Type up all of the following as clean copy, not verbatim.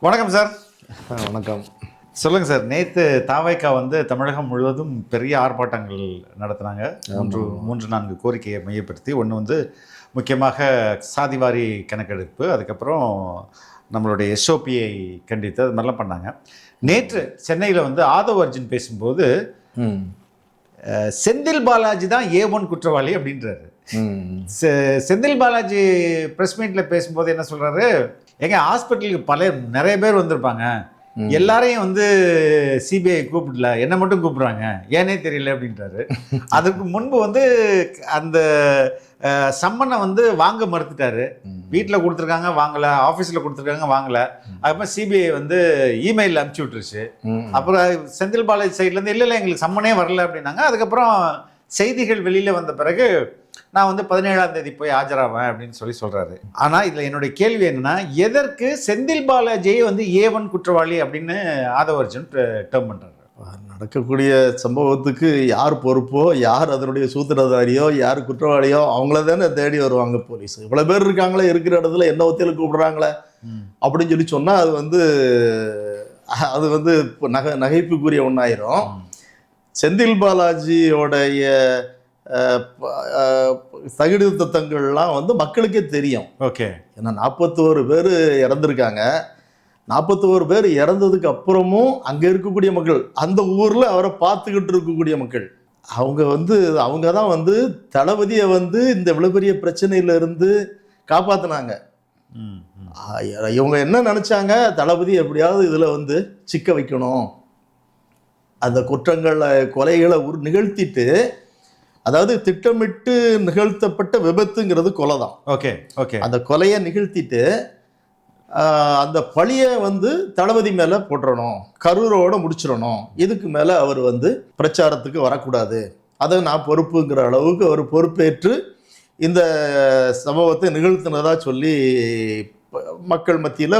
வணக்கம் சார். வணக்கம். சொல்லுங்கள் சார். நேற்று தாவைக்கா வந்து தமிழகம் முழுவதும் பெரிய ஆர்ப்பாட்டங்கள் நடத்தினாங்க. 3-4 கோரிக்கையை மையப்படுத்தி. ஒன்று வந்து முக்கியமாக சாதிவாரி கணக்கெடுப்பு, அதுக்கப்புறம் நம்மளுடைய எஸ்ஓபியை கண்டித்து அது மாதிரிலாம் பண்ணாங்க. நேற்று சென்னையில் வந்து ஆதவ் அர்ஜுன் பேசும்போது செந்தில் பாலாஜி தான் A1 குற்றவாளி அப்படின்றாரு. செந்தில் பாலாஜி ப்ரெஸ் மீட்டில் பேசும்போது என்ன சொல்கிறாரு, எங்க ஹாஸ்பிட்டலுக்கு நிறைய பேர் வந்திருப்பாங்க, எல்லாரையும் வந்து சிபிஐ கூப்பிடல, என்னை மட்டும் கூப்பிடுறாங்க, ஏனே தெரியல அப்படின்றாரு. அதுக்கு முன்பு வந்து அந்த சம்மனை வந்து வாங்க மறுத்துட்டாரு. வீட்டில் கொடுத்துருக்காங்க வாங்கலை, ஆஃபீஸில் கொடுத்துருக்காங்க வாங்கலை. அதுக்கப்புறம் சிபிஐ வந்து இமெயிலில் அனுப்பிச்சி விட்டுருச்சு. அப்புறம் செந்தில் பாலாஜி சைட்லேருந்து இல்லை எங்களுக்கு சம்மனே வரல அப்படின்னாங்க. அதுக்கப்புறம் செய்திகள் வெளியில் வந்த பிறகு நான் வந்து 17ஆம் தேதி போய் ஆஜராவேன் அப்படின்னு சொல்கிறாரு. ஆனால் இதில் என்னுடைய கேள்வி என்னன்னா, எதற்கு செந்தில் பாலாஜியை வந்து A1 குற்றவாளி அப்படின்னு ஆதவ் அர்ஜுன் டேர்ம் பண்ணுறாரு? நடக்கக்கூடிய சம்பவத்துக்கு யார் பொறுப்போ, யார் அதனுடைய சூத்திரதாரியோ, யார் குற்றவாளியோ அவங்கள தானே தேடி வருவாங்க போலீஸ். இவ்வளோ பேர் இருக்காங்களே, இருக்கிற இடத்துல என்ன ஒத்தியில் கூப்பிடுறாங்களே அப்படின்னு சொன்னால் அது வந்து நகைப்புக்குரிய ஒன்றாயிரும். செந்தில் பாலாஜியோடைய தகுதி தத்தங்கள்லாம் வந்து மக்களுக்கே தெரியும். ஓகே. ஏன்னா 41 பேர் இறந்துருக்காங்க. 41 பேர் இறந்ததுக்கு அப்புறமும் அங்கே இருக்கக்கூடிய மக்கள், அந்த ஊரில் அவரை பார்த்துக்கிட்டு இருக்கக்கூடிய மக்கள், அவங்க தான் வந்து தளபதியை வந்து இந்த இவ்வளவு பெரிய பிரச்சனையிலிருந்து காப்பாற்றினாங்க. இவங்க என்ன நினச்சாங்க, தளபதி எப்படியாவது இதில் வந்து சிக்க வைக்கணும், அந்த குற்றங்களை கொலைகளை நிகழ்த்திட்டு, அதாவது திட்டமிட்டு நிகழ்த்தப்பட்ட விபத்துங்கிறது கொலை தான். Okay okay. அந்த கொலையை நிகழ்த்திட்டு அந்த பழியை வந்து தளபதி மேலே போட்டுறணும், கரூரோடு முடிச்சிடணும், இதுக்கு மேலே அவர் வந்து பிரச்சாரத்துக்கு வரக்கூடாது, அதை நான் பொறுப்புங்கிற அளவுக்கு அவர் பொறுப்பேற்று இந்த சம்பவத்தை நிகழ்த்தினதா சொல்லி மக்கள் மத்தியில்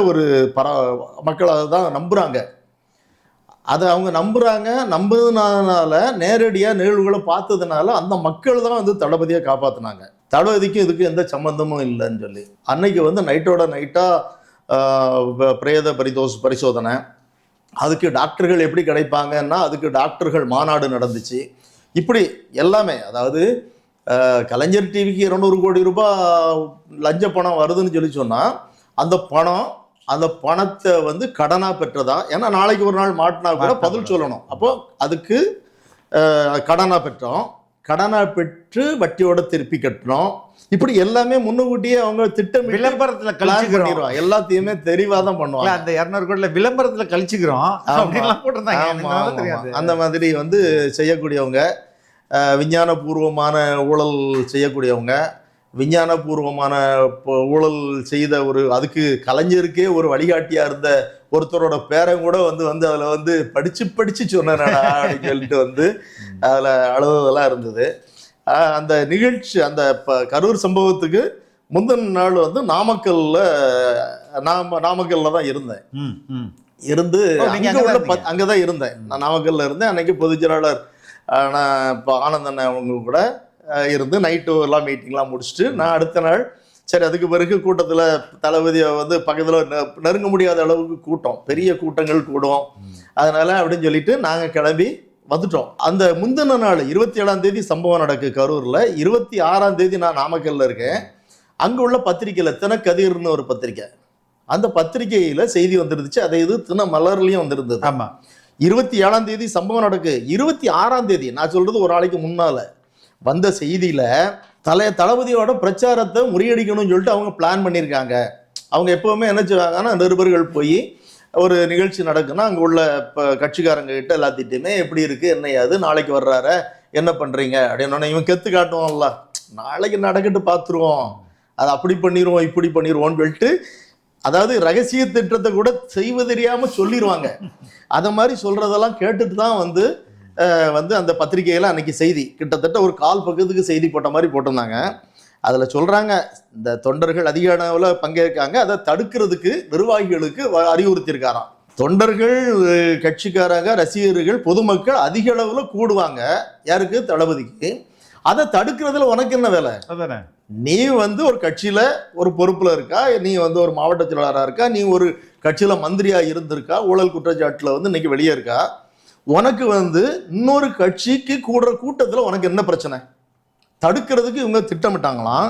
மக்கள் அதை தான் நம்புகிறாங்க. அதை அவங்க நம்புறதுனால நேரடியாக நிகழ்வுகளை பார்த்ததுனால அந்த மக்கள் தான் வந்து தளபதியை காப்பாற்றினாங்க. தளபதிக்கும் இதுக்கு எந்த சம்மந்தமும் இல்லைன்னு சொல்லி அன்னைக்கு வந்து நைட்டோட நைட்டாக பிரேத பரிசோதனை, அதுக்கு டாக்டர்கள் எப்படி கிடைப்பாங்கன்னா அதுக்கு டாக்டர்கள் மாநாடு நடந்துச்சு. இப்படி எல்லாமே, அதாவது கலைஞர் டிவிக்கு 200 கோடி ரூபாய் லஞ்ச பணம் வருதுன்னு சொல்லி சொன்னால் அந்த பணத்தை வந்து கடனாக பெற்றதா, ஏன்னா நாளைக்கு ஒரு நாள் மாட்டினா கூட பதில் சொல்லணும். அப்போ அதுக்கு கடனாக பெற்றோம், கடனாக பெற்று வட்டியோட திருப்பி கட்டணும். இப்படி எல்லாமே முன்னுக்கூட்டியே அவங்க திட்டம் விளம்பரத்தில் கழிச்சுக்கிறோம், எல்லாத்தையுமே தெரிவாக தான் பண்ணுவாங்க. அந்த 200 கோடியில் விளம்பரத்தில் கழிச்சுக்கிறோம் அப்படின்லாம் போட்டிருந்தாங்க. அந்த மாதிரி வந்து செய்யக்கூடியவங்க, விஞ்ஞானபூர்வமான ஊழல் செய்யக்கூடியவங்க, விஞ்ஞானபூர்வமான ஊழல் செய்த அதுக்கு கலைஞருக்கே ஒரு வழிகாட்டியாக இருந்த ஒருத்தரோட பேரன் கூட வந்து அதில் வந்து படித்து சொன்னேடா அப்படின்னு சொல்லிட்டு வந்து அதில் அழுததெல்லாம் இருந்தது. அந்த நிகழ்ச்சி, அந்த கரூர் சம்பவத்துக்கு முந்தின நாள் வந்து நாமக்கல்ல தான் இருந்தேன். அங்கே தான் இருந்தேன். நான் நாமக்கல்ல இருந்தேன். அன்னைக்கு பொதுச்செயலாளர் இப்போ ஆனந்தன் அவங்க கூட இருந்து நைட்டு எல்லாம் மீட்டிங்லாம் முடிச்சுட்டு நான் அடுத்த நாள் சரி, அதுக்கு பிறகு கூட்டத்தில் தளபதியை வந்து பக்கத்தில் நெருங்க முடியாத அளவுக்கு கூட்டம், பெரிய கூட்டங்கள் கூடும், அதனால அப்படின்னு சொல்லிட்டு நாங்கள் கிளம்பி வந்துட்டோம். அந்த முந்தின நாள் 27ஆம் தேதி சம்பவம் நடக்கு கரூரில். 26ஆம் தேதி நான் நாமக்கல்ல இருக்கேன். அங்கே உள்ள பத்திரிக்கையில் தினக்கதிர்னு ஒரு பத்திரிக்கை, அந்த பத்திரிகையில் செய்தி வந்துருந்துச்சு. அதே இது தினமலர்லையும் வந்திருந்தது. ஆமாம். 27ஆம் தேதி சம்பவம் நடக்கு. 26ஆம் தேதி நான் சொல்றது ஒரு நாளைக்கு முன்னால வந்த செய்தியில தளபதியோட பிரச்சாரத்தை முறியடிக்கணும்னு சொல்லிட்டு அவங்க பிளான் பண்ணியிருக்காங்க. அவங்க எப்பவுமே என்ன செய்வாங்கன்னா, நிருபர்கள் போய் ஒரு நிகழ்ச்சி நடக்குன்னா அங்கே உள்ள கட்சிக்காரங்க கிட்ட எல்லாத்திட்டையுமே எப்படி இருக்கு, என்ன யாது, நாளைக்கு வர்றார, என்ன பண்றீங்க அப்படின்னு இவன் கெத்து காட்டுவோம்ல, நாளைக்கு நடக்கட்டு பார்த்துருவோம், அதை அப்படி பண்ணிடுவோம் இப்படி பண்ணிடுவோம்னு சொல்லிட்டு, அதாவது ரகசிய திட்டத்தை கூட செய்வது தெரியாம சொல்லிடுவாங்க. அதை மாதிரி சொல்றதெல்லாம் கேட்டுட்டு தான் வந்து அந்த பத்திரிகையில் அன்னைக்கு செய்தி கிட்டத்தட்ட ஒரு 1/4 பக்கத்துக்கு செய்தி போட்ட மாதிரி போட்டிருந்தாங்க. அதில் சொல்கிறாங்க, இந்த தொண்டர்கள் அதிக அளவில் பங்கேற்காங்க, அதை தடுக்கிறதுக்கு நிர்வாகிகளுக்கு அறிவுறுத்தியிருக்காராம். தொண்டர்கள், கட்சிக்காரங்க, ரசிகர்கள், பொதுமக்கள் அதிக அளவில் கூடுவாங்க. யாருக்கு? தளபதிக்கு. அதை தடுக்கிறதுல உனக்கு என்ன வேலை? நீ ஒரு கட்சியில் ஒரு பொறுப்பில் இருக்கா, நீ ஒரு மாவட்ட செயலாளராக இருக்கா, நீ ஒரு கட்சியில் மந்திரியா இருந்திருக்கா, ஊழல் குற்றச்சாட்டில் வந்து இன்னைக்கு வெளியே இருக்கா. உனக்கு வந்து இன்னொரு கட்சிக்கு கூடுற கூட்டத்தில் உனக்கு என்ன பிரச்சனை? தடுக்கிறதுக்கு இவங்க திட்டமிட்டாங்களாம்.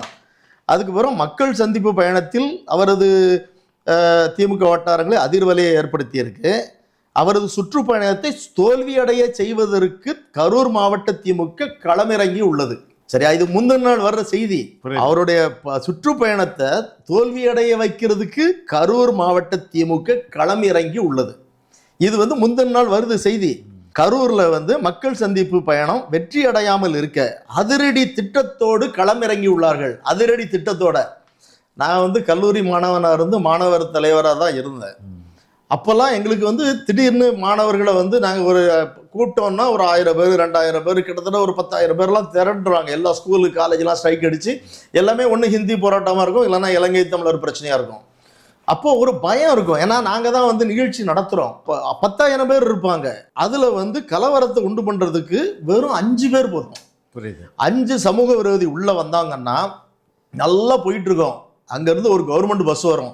அதுக்கு பிறகு மக்கள் சந்திப்பு பயணத்தில் அவரது திமுக வட்டாரங்களை அதிர்வலையை ஏற்படுத்தியிருக்கு. அவரது சுற்றுப்பயணத்தை தோல்வியடைய செய்வதற்கு கரூர் மாவட்ட திமுக களமிறங்கி உள்ளது. சரியா? இது முந்தின நாள் வர்ற செய்தி. அவருடைய சுற்றுப்பயணத்தை தோல்வியடைய வைக்கிறதுக்கு கரூர் மாவட்ட திமுக களமிறங்கி உள்ளது. இது வந்து முந்தின நாள் வருது செய்தி. கரூர்ல வந்து மக்கள் சந்திப்பு பயணம் வெற்றி அடையாமல் இருக்க அதிரடி திட்டத்தோடு களமிறங்கி உள்ளார்கள். அதிரடி திட்டத்தோட. நான் வந்து கல்லூரி மாணவனாக இருந்து மாணவர் தலைவராக தான் இருந்தேன். அப்போல்லாம் எங்களுக்கு வந்து திடீர்னு மாணவர்களை வந்து நாங்கள் ஒரு கூட்டம்னா ஒரு 1000 பேர் 2000 பேர் கிட்டத்தட்ட ஒரு 10,000 பேர்லாம் திரண்டுருவாங்க. எல்லா ஸ்கூலு காலேஜெலாம் ஸ்ட்ரைக் அடித்து எல்லாமே ஒன்று ஹிந்தி போராட்டமாக இருக்கும், இல்லைன்னா இலங்கை தமிழர் பிரச்சனையாக இருக்கும். அப்போது ஒரு பயம் இருக்கும். ஏன்னா நாங்கள் தான் வந்து நிகழ்ச்சி நடத்துகிறோம். இப்போ 10,000 பேர் இருப்பாங்க. அதில் வந்து கலவரத்தை உண்டு பண்ணுறதுக்கு வெறும் 5 பேர் போதும். புரியுது. 5 சமூக விரோதி உள்ளே வந்தாங்கன்னா நல்லா போயிட்டுருக்கோம். அங்கேருந்து ஒரு கவர்மெண்ட் பஸ் வரும்.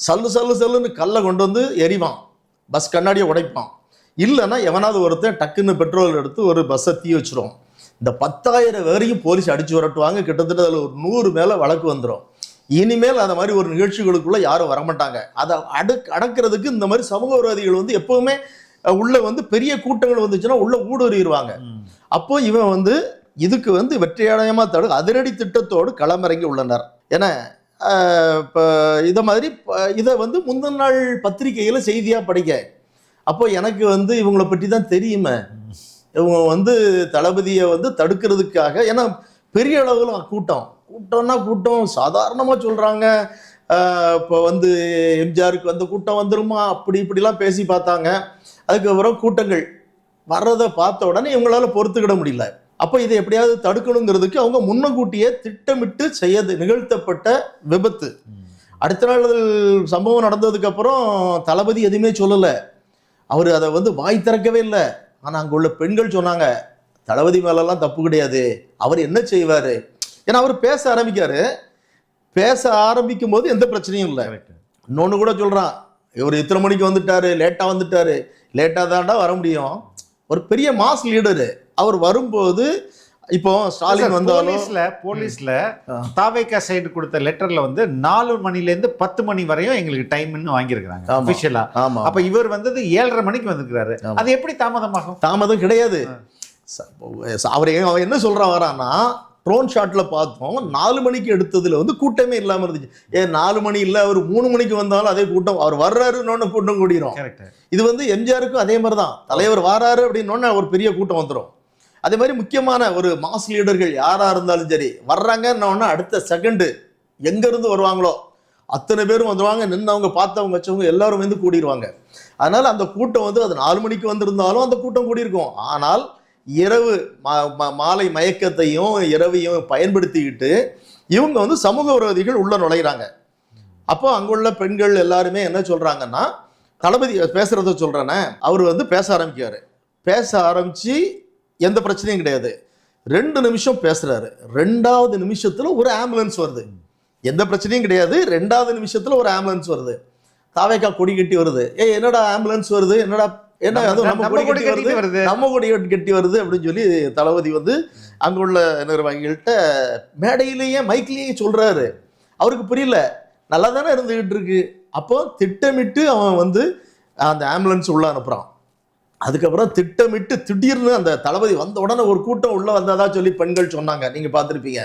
சல்லுன்னு கல்லை கொண்டு வந்து எரிவான், பஸ் கண்ணாடியை உடைப்பான். இல்லைன்னா எவனாவது ஒருத்தர் டக்குன்னு பெட்ரோல் எடுத்து ஒரு பஸ்ஸை தீ வச்சிரும். இந்த 10,000 பேரையும் போலீஸ் அடிச்சு வரட்டுவாங்க. கிட்டத்தட்ட அதில் ஒரு 100 மேலே வழக்கு வந்துடும். இனிமேல் அந்த மாதிரி ஒரு நிகழ்ச்சிகளுக்குள்ள யாரும் வரமாட்டாங்க. அதை அடக்கிறதுக்கு இந்த மாதிரி சமூக விரோதிகள் வந்து எப்பவுமே உள்ள வந்து பெரிய கூட்டங்கள் வந்துச்சுன்னா உள்ள ஊடுருவிடுவாங்க. அப்போ இவன் வந்து இதுக்கு வந்து வெற்றியடையமா அதிரடி திட்டத்தோடு களமிறங்கி உள்ளனர். ஏன்னா இப்போ இதை மாதிரி இதை வந்து முந்தின நாள் பத்திரிகையில் செய்தியாக படிக்க. அப்போ எனக்கு வந்து இவங்களை பற்றி தான் தெரியுமே. இவங்க வந்து தளபதியை வந்து தடுக்கிறதுக்காக, ஏன்னா பெரிய அளவில் கூட்டம் சாதாரணமாக சொல்கிறாங்க. இப்போ வந்து எம்ஜிஆருக்கு வந்து கூட்டம் வந்துருமா அப்படி இப்படிலாம் பேசி பார்த்தாங்க. அதுக்கப்புறம் கூட்டங்கள் வர்றதை பார்த்த உடனே இவங்களால பொறுத்துக்கிட முடியல. அப்போ இதை எப்படியாவது தடுக்கணுங்கிறதுக்கு அவங்க முன்னக்கூட்டியே திட்டமிட்டு நிகழ்த்தப்பட்ட விபத்து. அடுத்த நாள் சம்பவம் நடந்ததுக்கு அப்புறம் தளபதி எதுவுமே சொல்லலை. அவர் அதை வந்து வாய் திறக்கவே இல்லை. ஆனால் அங்கே உள்ள பெண்கள் சொன்னாங்க, தளபதி மேலெல்லாம் தப்பு கிடையாது, அவர் என்ன செய்வார். ஏன்னா அவர் பேச ஆரம்பிக்கும் போது எந்த பிரச்சனையும் இல்லை. இன்னொன்று கூட சொல்கிறான், இவர் இத்தனை மணிக்கு வந்துட்டாரு, லேட்டாக தாண்டா வர முடியும். ஒரு பெரிய மாஸ் லீடரு. அவர் வரும்போது இப்போ ஸ்டாலின் வந்தாலும் போலீஸ்ல தாவேகா சைடு கொடுத்த லெட்டர்ல வந்து 4 மணிலேருந்து 10 மணி வரையும் எங்களுக்கு டைம்னு வாங்கியிருக்கிறாங்க அபிஷியலா. அப்ப இவர் வந்தது 7:30 மணிக்கு வந்திருக்கிறாரு. அது எப்படி தாமதமாகும்? தாமதம் கிடையாது. அவர் என்ன சொல்றான் வரான்னா, ட்ரோன் ஷாட்ல பார்த்தோம் 4 மணிக்கு எடுத்ததுல வந்து கூட்டமே இல்லாம இருந்துச்சு. 4 மணி இல்ல, அவர் 3 மணிக்கு வந்தாலும் அதே கூட்டம். அவர் வர்றாருன்னு கூட்டம் கூடிரும். இது வந்து எம்ஜிஆருக்கும் அதே மாதிரி தான். தலைவர் வராரு அப்படின்னு ஒரு பெரிய கூட்டம் வந்துடும். அதே மாதிரி முக்கியமான ஒரு மாஸ் லீடர்கள் யாரா இருந்தாலும் சரி வர்றாங்கன்னா அடுத்த செகண்டு எங்க இருந்து வருவாங்களோ அத்தனை பேரும் வந்துடுவாங்க. நின்னவங்க பார்த்தவங்க வச்சவங்க எல்லாரும் வந்து கூடிடுவாங்க. அதனால அந்த கூட்டம் வந்து அது 4 மணிக்கு வந்திருந்தாலும் அந்த கூட்டம் கூடியிருக்கும். ஆனால் இரவு மாலை மயக்கத்தையும் இரவையும் பயன்படுத்திக்கிட்டு இவங்க வந்து சமூக விரோதிகள் உள்ள நுழைகிறாங்க. அப்போ அங்குள்ள பெண்கள் எல்லாருமே என்ன சொல்றாங்கன்னா, தளபதி பேசுறத சொல்றேனே, அவர் வந்து பேச ஆரம்பிச்சு எந்த பிரச்சனையும் கிடையாது. 2 நிமிஷம் பேசுறாரு. 2வது நிமிஷத்துல ஒரு ஆம்புலன்ஸ் வருது. எந்த பிரச்சனையும் கிடையாது. 2வது நிமிஷத்துல ஒரு ஆம்புலன்ஸ் வருது. தாவேகா கொடி கட்டி வருது. என்னடா ஆம்புலன்ஸ் வருது, என்ன அதுவும் நம்ம கொடி கட்டி வருது அப்படின்னு சொல்லி தளபதி வந்து அங்குள்ள நிர்வாகிகள்கிட்ட மேடையிலேயே மைக்லேயே சொல்றாரு. அவருக்கு புரியல, நல்லா தானே இருந்துகிட்டு இருக்கு. அப்போ திட்டமிட்டு அவன் வந்து அந்த ஆம்புலன்ஸ் உள்ள அனுப்புறான். அதுக்கப்புறம் திட்டமிட்டு திடீர்னு அந்த தளபதி வந்த உடனே ஒரு கூட்டம் உள்ள வந்ததா சொல்லி பெண்கள் சொன்னாங்க, நீங்க பார்த்துருப்பீங்க.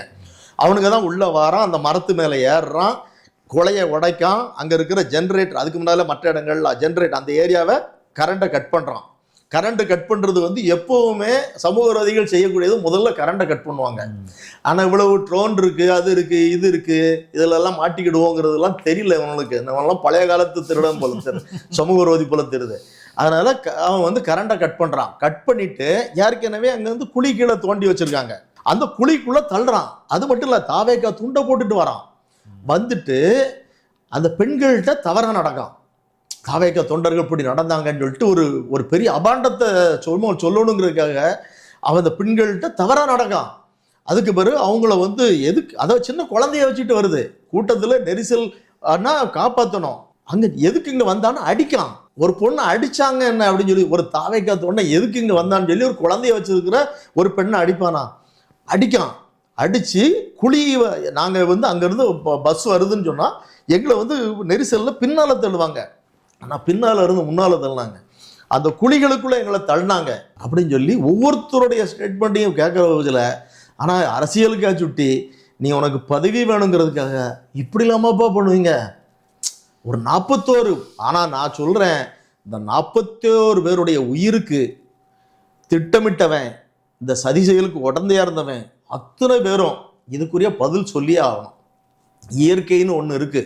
அவனுங்க தான் உள்ள வாரான், அந்த மரத்து மேலே ஏறுறான், குலையை உடைக்கான். அங்க இருக்கிற ஜென்ரேட்டர், அதுக்கு முன்னால மற்ற இடங்கள்ல ஜென்ரேட்டர், அந்த ஏரியாவை கரண்ட்டை கட் பண்றான். கரண்ட் கட் பண்றது வந்து எப்பவுமே சமூக விரோதிகள் செய்யக்கூடியது. முதல்ல கரண்ட்டை கட் பண்ணுவாங்க. ஆனா இவ்வளவு ட்ரோன் இருக்கு, அது இருக்கு, இது இருக்கு, இதுல எல்லாம் மாட்டிக்கிடுவோங்கிறதுலாம் தெரியல இவனுக்கு. நம்மளாம் பழைய காலத்து திருடன் போல தெரியுது, சமூக விரோதி போல தெரியுது. அதனால அவன் வந்து கரண்ட்டை கட் பண்றான். கட் பண்ணிட்டு ஏற்கனவே அங்க வந்து குழி கீழே தோண்டி வச்சிருக்காங்க, அந்த குழிக்குள்ள தள்ளுறான். அது மட்டும் இல்ல, தாவேகா துண்டை போட்டுட்டு வரான். வந்துட்டு அந்த பெண்கள்கிட்ட தவறா நடக்கான். தாவேகா தொண்டர்கள் இப்படி நடந்தாங்கன்னு சொல்லிட்டு ஒரு பெரிய அபாண்டத்தை சொல்லணுங்கிறதுக்காக அவன் அந்த பெண்கள்கிட்ட தவறா நடக்கான். அதுக்கு பிறகு அவங்கள வந்து எதுக்கு, அதை சின்ன குழந்தைய வச்சுட்டு வருது கூட்டத்தில், நெரிசல் காப்பாற்றணும். அங்க எதுக்கு இங்க வந்தான்னு அடிக்கான். ஒரு பொண்ணை அடிச்சாங்க என்ன அப்படின்னு சொல்லி, ஒரு தாவைக்காத்த உடனே எதுக்கு இங்க வந்தான்னு சொல்லி ஒரு குழந்தைய வச்சிருக்கிற ஒரு பெண்ணை அடிப்பானா? அடிக்கான். அடிச்சு நாங்க வந்து அங்கிருந்து பஸ் வருதுன்னு சொன்னா எங்களை வந்து நெரிசல்ல பின்னால தள்ளுவாங்க. ஆனா பின்னால இருந்து முன்னால தள்ளினாங்க. அந்த குழிகளுக்குள்ள எங்களை தள்ளினாங்க அப்படின்னு சொல்லி ஒவ்வொருத்தருடைய ஸ்டேட்மெண்ட்டையும் கேட்கிற வகையில். ஆனா அரசியலுக்காக சுட்டி நீ உனக்கு பதவி வேணுங்கிறதுக்காக இப்படி இல்லாமப்பா பண்ணுவீங்க. ஒரு 41, ஆனா நான் சொல்றேன், இந்த 41 பேருடைய உயிருக்கு திட்டமிட்டவன், இந்த சதி செயலுக்கு உடந்தையா இருந்தவன் அத்தனை பேரும் இதுக்குரிய பதில் சொல்லியே ஆகணும். இயற்கைன்னு ஒண்ணு இருக்கு,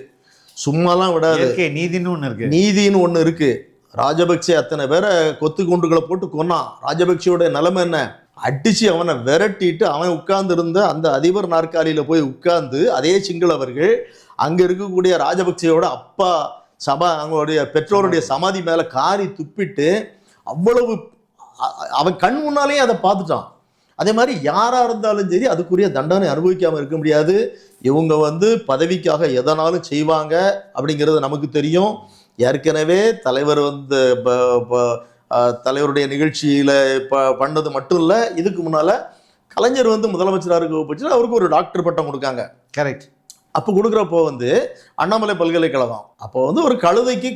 சும்மாலாம் விடாது. நீதின்னு ஒண்ணு இருக்கு. நீதின்னு ஒண்ணு இருக்கு. ராஜபக்சே அத்தனை பேரை கொத்து குண்டுகளை போட்டு கொன்னான். ராஜபக்சேயோட நிலைமை என்ன? அடிச்சு அவனை விரட்டிட்டு அவன் உட்கார்ந்து இருந்த அந்த அதிபர் நாற்காலியில போய் உட்கார்ந்து அதே சிங்களவர்கள் அங்க இருக்கக்கூடிய ராஜபக்சேயோட அப்பா அவங்களுடைய பெற்றோருடைய சமாதி மேல காரி துப்பிட்டு அவ்வளவு அவன் கண் முன்னாலேயே அதை பார்த்துட்டான். அதே மாதிரி யாரா இருந்தாலும் சரி அதுக்குரிய தண்டனை அனுபவிக்காம இருக்க முடியாது. இவங்க வந்து பதவிக்காக எதனாலும் செய்வாங்க அப்படிங்கிறது நமக்கு தெரியும். ஏற்கனவே தலைவர் வந்து தலைவருடைய நிகழ்ச்சியில பண்ணது மட்டும் இல்ல, இதுக்கு முன்னால கலைஞர் வந்து முதலமைச்சராக இருக்க பட்சத்தில் அவருக்கு ஒரு டாக்டர் பட்டம் கொடுக்காங்க. கரெக்ட். அப்போ கொடுக்குறப்போ வந்து அண்ணாமலை பல்கலைக்கழகம் அப்போ வந்து ஒரு கழுதைக்கு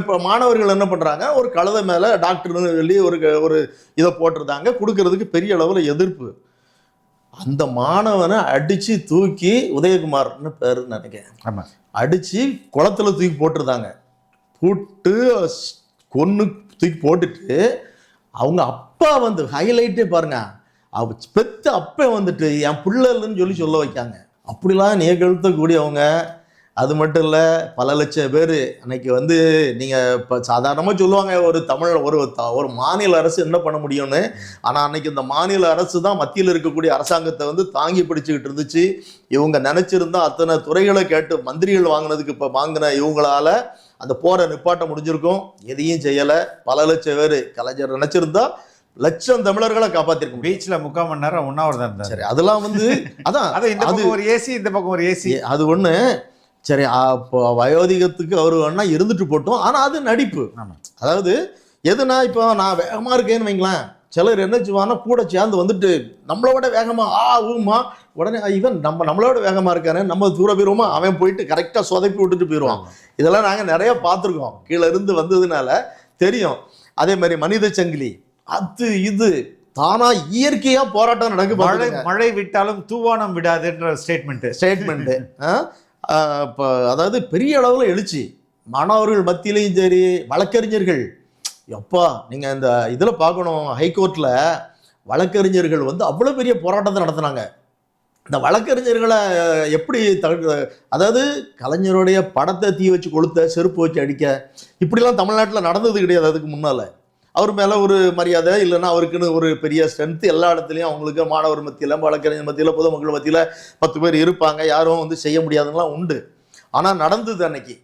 இப்போ மாணவர்கள் என்ன பண்றாங்க, ஒரு கழுதை மேல டாக்டர்னு சொல்லி ஒரு இதை போட்டிருந்தாங்க. கொடுக்கறதுக்கு பெரிய அளவில் எதிர்ப்பு. அந்த மாணவனை அடிச்சு தூக்கி, உதயகுமார்னு பேரு நினைக்கிறேன், அடிச்சு குளத்துல தூக்கி போட்டிருந்தாங்க. போட்டு கொன்னு தூக்கி போட்டுட்டு அவங்க அப்பா வந்து ஹைலைட்டே பாருங்க, பெத்த அப்ப வந்துட்டு என் பிள்ளைன்னு சொல்ல வைக்காங்க. அப்படிலாம் நிகழ்த்தக்கூடியவங்க. அது மட்டும் இல்லை, பல லட்சம் பேர் அன்னைக்கு வந்து நீங்கள் இப்போ சாதாரணமாக சொல்லுவாங்க ஒரு மாநில அரசு என்ன பண்ண முடியும்னு. ஆனால் அன்னைக்கு இந்த மாநில அரசு தான் மத்தியில் இருக்கக்கூடிய அரசாங்கத்தை வந்து தாங்கி பிடிச்சிக்கிட்டு இருந்துச்சு. இவங்க நினைச்சிருந்தா அத்தனை துறைகளை கேட்டு மந்திரிகள் வாங்கினதுக்கு இப்போ வாங்கின இவங்களால அந்த போரை நிப்பாட்ட முடிஞ்சிருக்கும். எதையும் செய்யலை. பல லட்சம் பேர் கலைஞர் நினைச்சிருந்தா லட்சம் தமிழர்களை காப்பாத்திருக்கும். பீச்ல 3/4 மணி நேரம் உண்ணாவிரதம் இருந்தார். சரி, அதெல்லாம் வந்து அதான் அது ஒரு ஏசி, இந்த பக்கம் ஒரு ஏசி, அது ஒண்ணு. சரி, அப்போ வயோதிகத்துக்கு அவரு வேணா இருந்துட்டு போட்டோம். ஆனா அது நடிப்பு. அதாவது எதுனா இப்போ நான் வேகமா இருக்கேன்னு வைங்களேன், சிலர் என்ன செய்வாங்கன்னா கூட சேர்ந்து வந்துட்டு நம்மளோட வேகமா ஊமா உடனே இவன் நம்மளோட வேகமா இருக்கானே நம்ம தூர போயிருவோமா, அவன் போயிட்டு கரெக்டா சொதப்பி விட்டுட்டு போயிடுவான். இதெல்லாம் நாங்க நிறைய பார்த்துருக்கோம், கீழே இருந்து வந்ததுனால தெரியும். அதே மாதிரி மனித சங்கிலி, அது இது தானா இயற்கையா போராட்டம் நடக்கு. மழை விட்டாலும் தூவானம் விடாதுன்ற ஸ்டேட்மெண்ட். இப்போ அதாவது பெரிய அளவில் எழுச்சி மாணவர்கள் மத்தியிலையும் சரி, வழக்கறிஞர்கள். எப்பா நீங்கள் இந்த இதில் பார்க்கணும், ஹைகோர்ட்டில் வழக்கறிஞர்கள் வந்து அவ்வளோ பெரிய போராட்டத்தை நடத்தினாங்க. இந்த வழக்கறிஞர்களை எப்படி அதாவது கலைஞருடைய படத்தை தீ வச்சு கொளுத்த, செருப்பு வச்சு அடிக்க, இப்படிலாம் தமிழ்நாட்டில் நடந்தது கிடையாது. அதுக்கு முன்னால் அவர் மேலே ஒரு மரியாதை இல்லைன்னா அவருக்குன்னு ஒரு பெரிய ஸ்ட்ரென்த் எல்லா இடத்துலையும் அவங்களுக்கு மாணவர் மத்தியில், வழக்கறிஞர் மத்தியில், பொதுமக்கள் மத்தியில் 10 பேர் இருப்பாங்க. யாரும் வந்து செய்ய முடியாதுலாம் உண்டு. ஆனால் நடந்தது அன்னைக்கு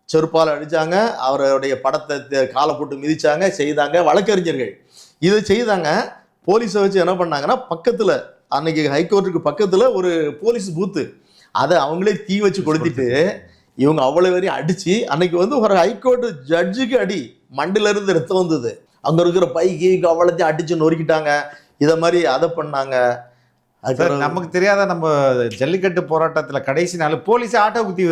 செருப்பால் அடித்தாங்க, அவருடைய படத்தை காலை போட்டு மிதிச்சாங்க, செய்தாங்க. வழக்கறிஞர்கள் இதை செய்தாங்க. போலீஸை வச்சு என்ன பண்ணாங்கன்னா, பக்கத்தில் அன்னைக்கு ஹைகோர்ட்டுக்கு பக்கத்தில் ஒரு போலீஸ் பூத்து, அதை அவங்களே தீ வச்சு கொளுத்திட்டு இவங்க அவ்வளோ வரையும் அடித்து, அன்னைக்கு வந்து ஒரு ஹைகோர்ட்டு ஜட்ஜுக்கு அடி மண்டிலிருந்து ரத்தம் வந்தது. அங்கே இருக்கிற பைக்கு அவ்வளோத்தையும் அடித்து நொறுக்கிட்டாங்க. இதை மாதிரி அதை பண்ணாங்க. நமக்கு தெரியாத நம்ம ஜல்லிக்கட்டு போராட்டத்தில் கடைசி நாள் போலீஸ் ஆட்டோ குத்தி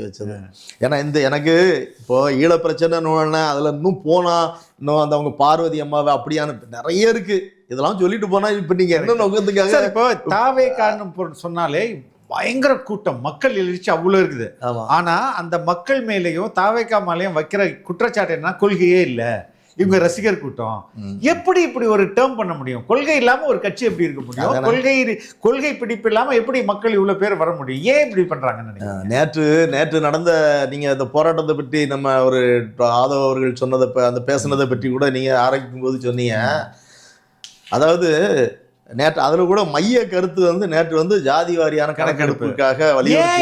வச்சது. ஏன்னா எனக்கு இப்போ ஈழ பிரச்சனை அதில் இன்னும் போனால் இன்னும் அந்த அவங்க பார்வதி அம்மாவை அப்படியான நிறைய இருக்கு. இதெல்லாம் சொல்லிட்டு போனா இப்போ நீங்கள் என்ன நோக்கத்துக்காக இப்போ தாவே காரணம் சொன்னாலே பயங்கர கூட்டம், மக்கள் எழுச்சி அவ்வளோ இருக்குது. ஆனா அந்த மக்கள் மேலேயும் தாவேக்கா மேலேயும் வைக்கிற குற்றச்சாட்டு என்ன, கொள்கையே இல்லை, இவங்க ரசிகர் கூட்டம். எப்படி இப்படி ஒரு டேர்ம் பண்ண முடியும்? கொள்கை இல்லாம ஒரு கட்சி எப்படி இருக்க முடியும்? கொள்கை பிடிப்பு இல்லாம எப்படி மக்கள் இவ்வளவு பேர் வர முடியும்? ஏன் இப்படி பண்றாங்கன்னு நினைக்கிறேன். நேற்று நடந்த நீங்க இந்த போராட்டத்தை பற்றி நம்ம ஒரு ஆதவ அவர்கள் சொன்னதை அந்த பேசுனதை பற்றி கூட நீங்க ஆரம்பிக்கும் போது சொன்னீங்க. அதாவது நேற்று அதுல கூட மைய கருத்து வந்து நேற்று வந்து ஜாதி வாரியான கணக்கெடுப்புக்காக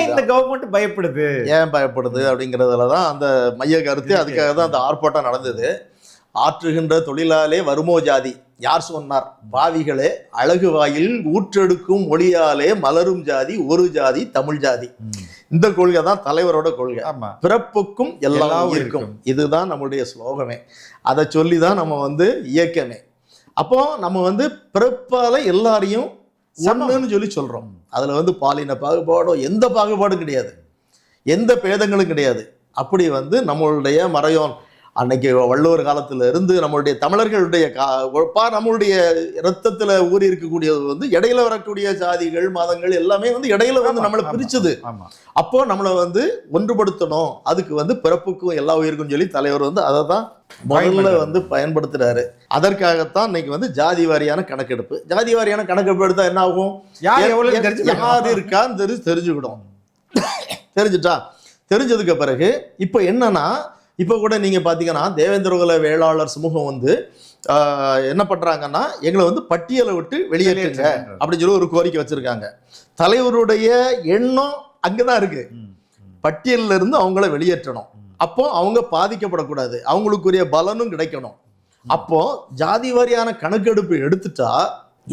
இந்த கவர்மெண்ட் பயப்படுது. ஏன் பயப்படுது அப்படிங்கிறதுலதான் அந்த மைய கருத்து. அதுக்காக தான் அந்த ஆர்ப்பாட்டம் நடந்தது. ஆற்றுகின்ற தொழிலாலே வருமோ ஜாதி, யார் சொன்னார்? பாவிகளே, அழகு வாயில் ஊற்றெடுக்கும் ஒளியாலே மலரும் ஜாதி ஒரு ஜாதி தமிழ் ஜாதி. இந்த கொள்கை தான் தலைவரோட கொள்கை. ஆமா, பிறப்புக்கும் எல்லாம் இருக்கும், இதுதான் நம்மளுடைய ஸ்லோகமே. அதை சொல்லி தான் நம்ம வந்து இயக்கமே. அப்போ நம்ம வந்து பிறப்பால எல்லாரையும் ஒண்ணுன்னு சொல்லி சொல்றோம். அதுல வந்து பாலின பாகுபாடோ எந்த பாகுபாடும் கிடையாது, எந்த பேதங்களும் கிடையாது. அப்படி வந்து நம்மளுடைய மறையோன் அன்னைக்கு வள்ளுவர் காலத்துல இருந்து நம்மளுடைய தமிழர்களுடைய நம்மளுடைய இரத்தத்துல ஊறி இருக்கக்கூடியது வந்து இடையில வரக்கூடிய ஜாதிகள் மதங்கள் எல்லாமே வந்து இடையில வந்து நம்மளை பிரிச்சது. அப்போ நம்மளை வந்து ஒன்றுபடுத்தணும், அதுக்கு வந்து பிறப்புக்கும் எல்லா உயிருக்கும் சொல்லி தலைவர் வந்து அதை தான் முதல்ல வந்து பயன்படுத்துறாரு. அதற்காகத்தான் இன்னைக்கு வந்து ஜாதி வாரியான கணக்கெடுப்பு. ஜாதி வாரியான கணக்கெடுப்பு எடுத்தா என்ன ஆகும், யாரு இருக்கான்னு தெரிஞ்சுக்கிடும். தெரிஞ்சுட்டா தெரிஞ்சதுக்கு பிறகு இப்போ என்னன்னா, இப்போ கூட நீங்க பாத்தீங்கன்னா தேவேந்திரகுல வேளாளர் சமூகம் வந்து என்ன பண்றாங்கன்னா, எங்களை வந்து பட்டியலை விட்டு வெளியேற்றுங்க அப்படின்னு சொல்லி ஒரு கோரிக்கை வச்சிருக்காங்க. தலைவருடைய எண்ணம் அங்கதான் இருக்கு, பட்டியலில் இருந்து அவங்கள வெளியேற்றணும். அப்போ அவங்க பாதிக்கப்படக்கூடாது, அவங்களுக்குரிய பலனும் கிடைக்கணும். அப்போ ஜாதி வாரியான கணக்கெடுப்பு எடுத்துட்டா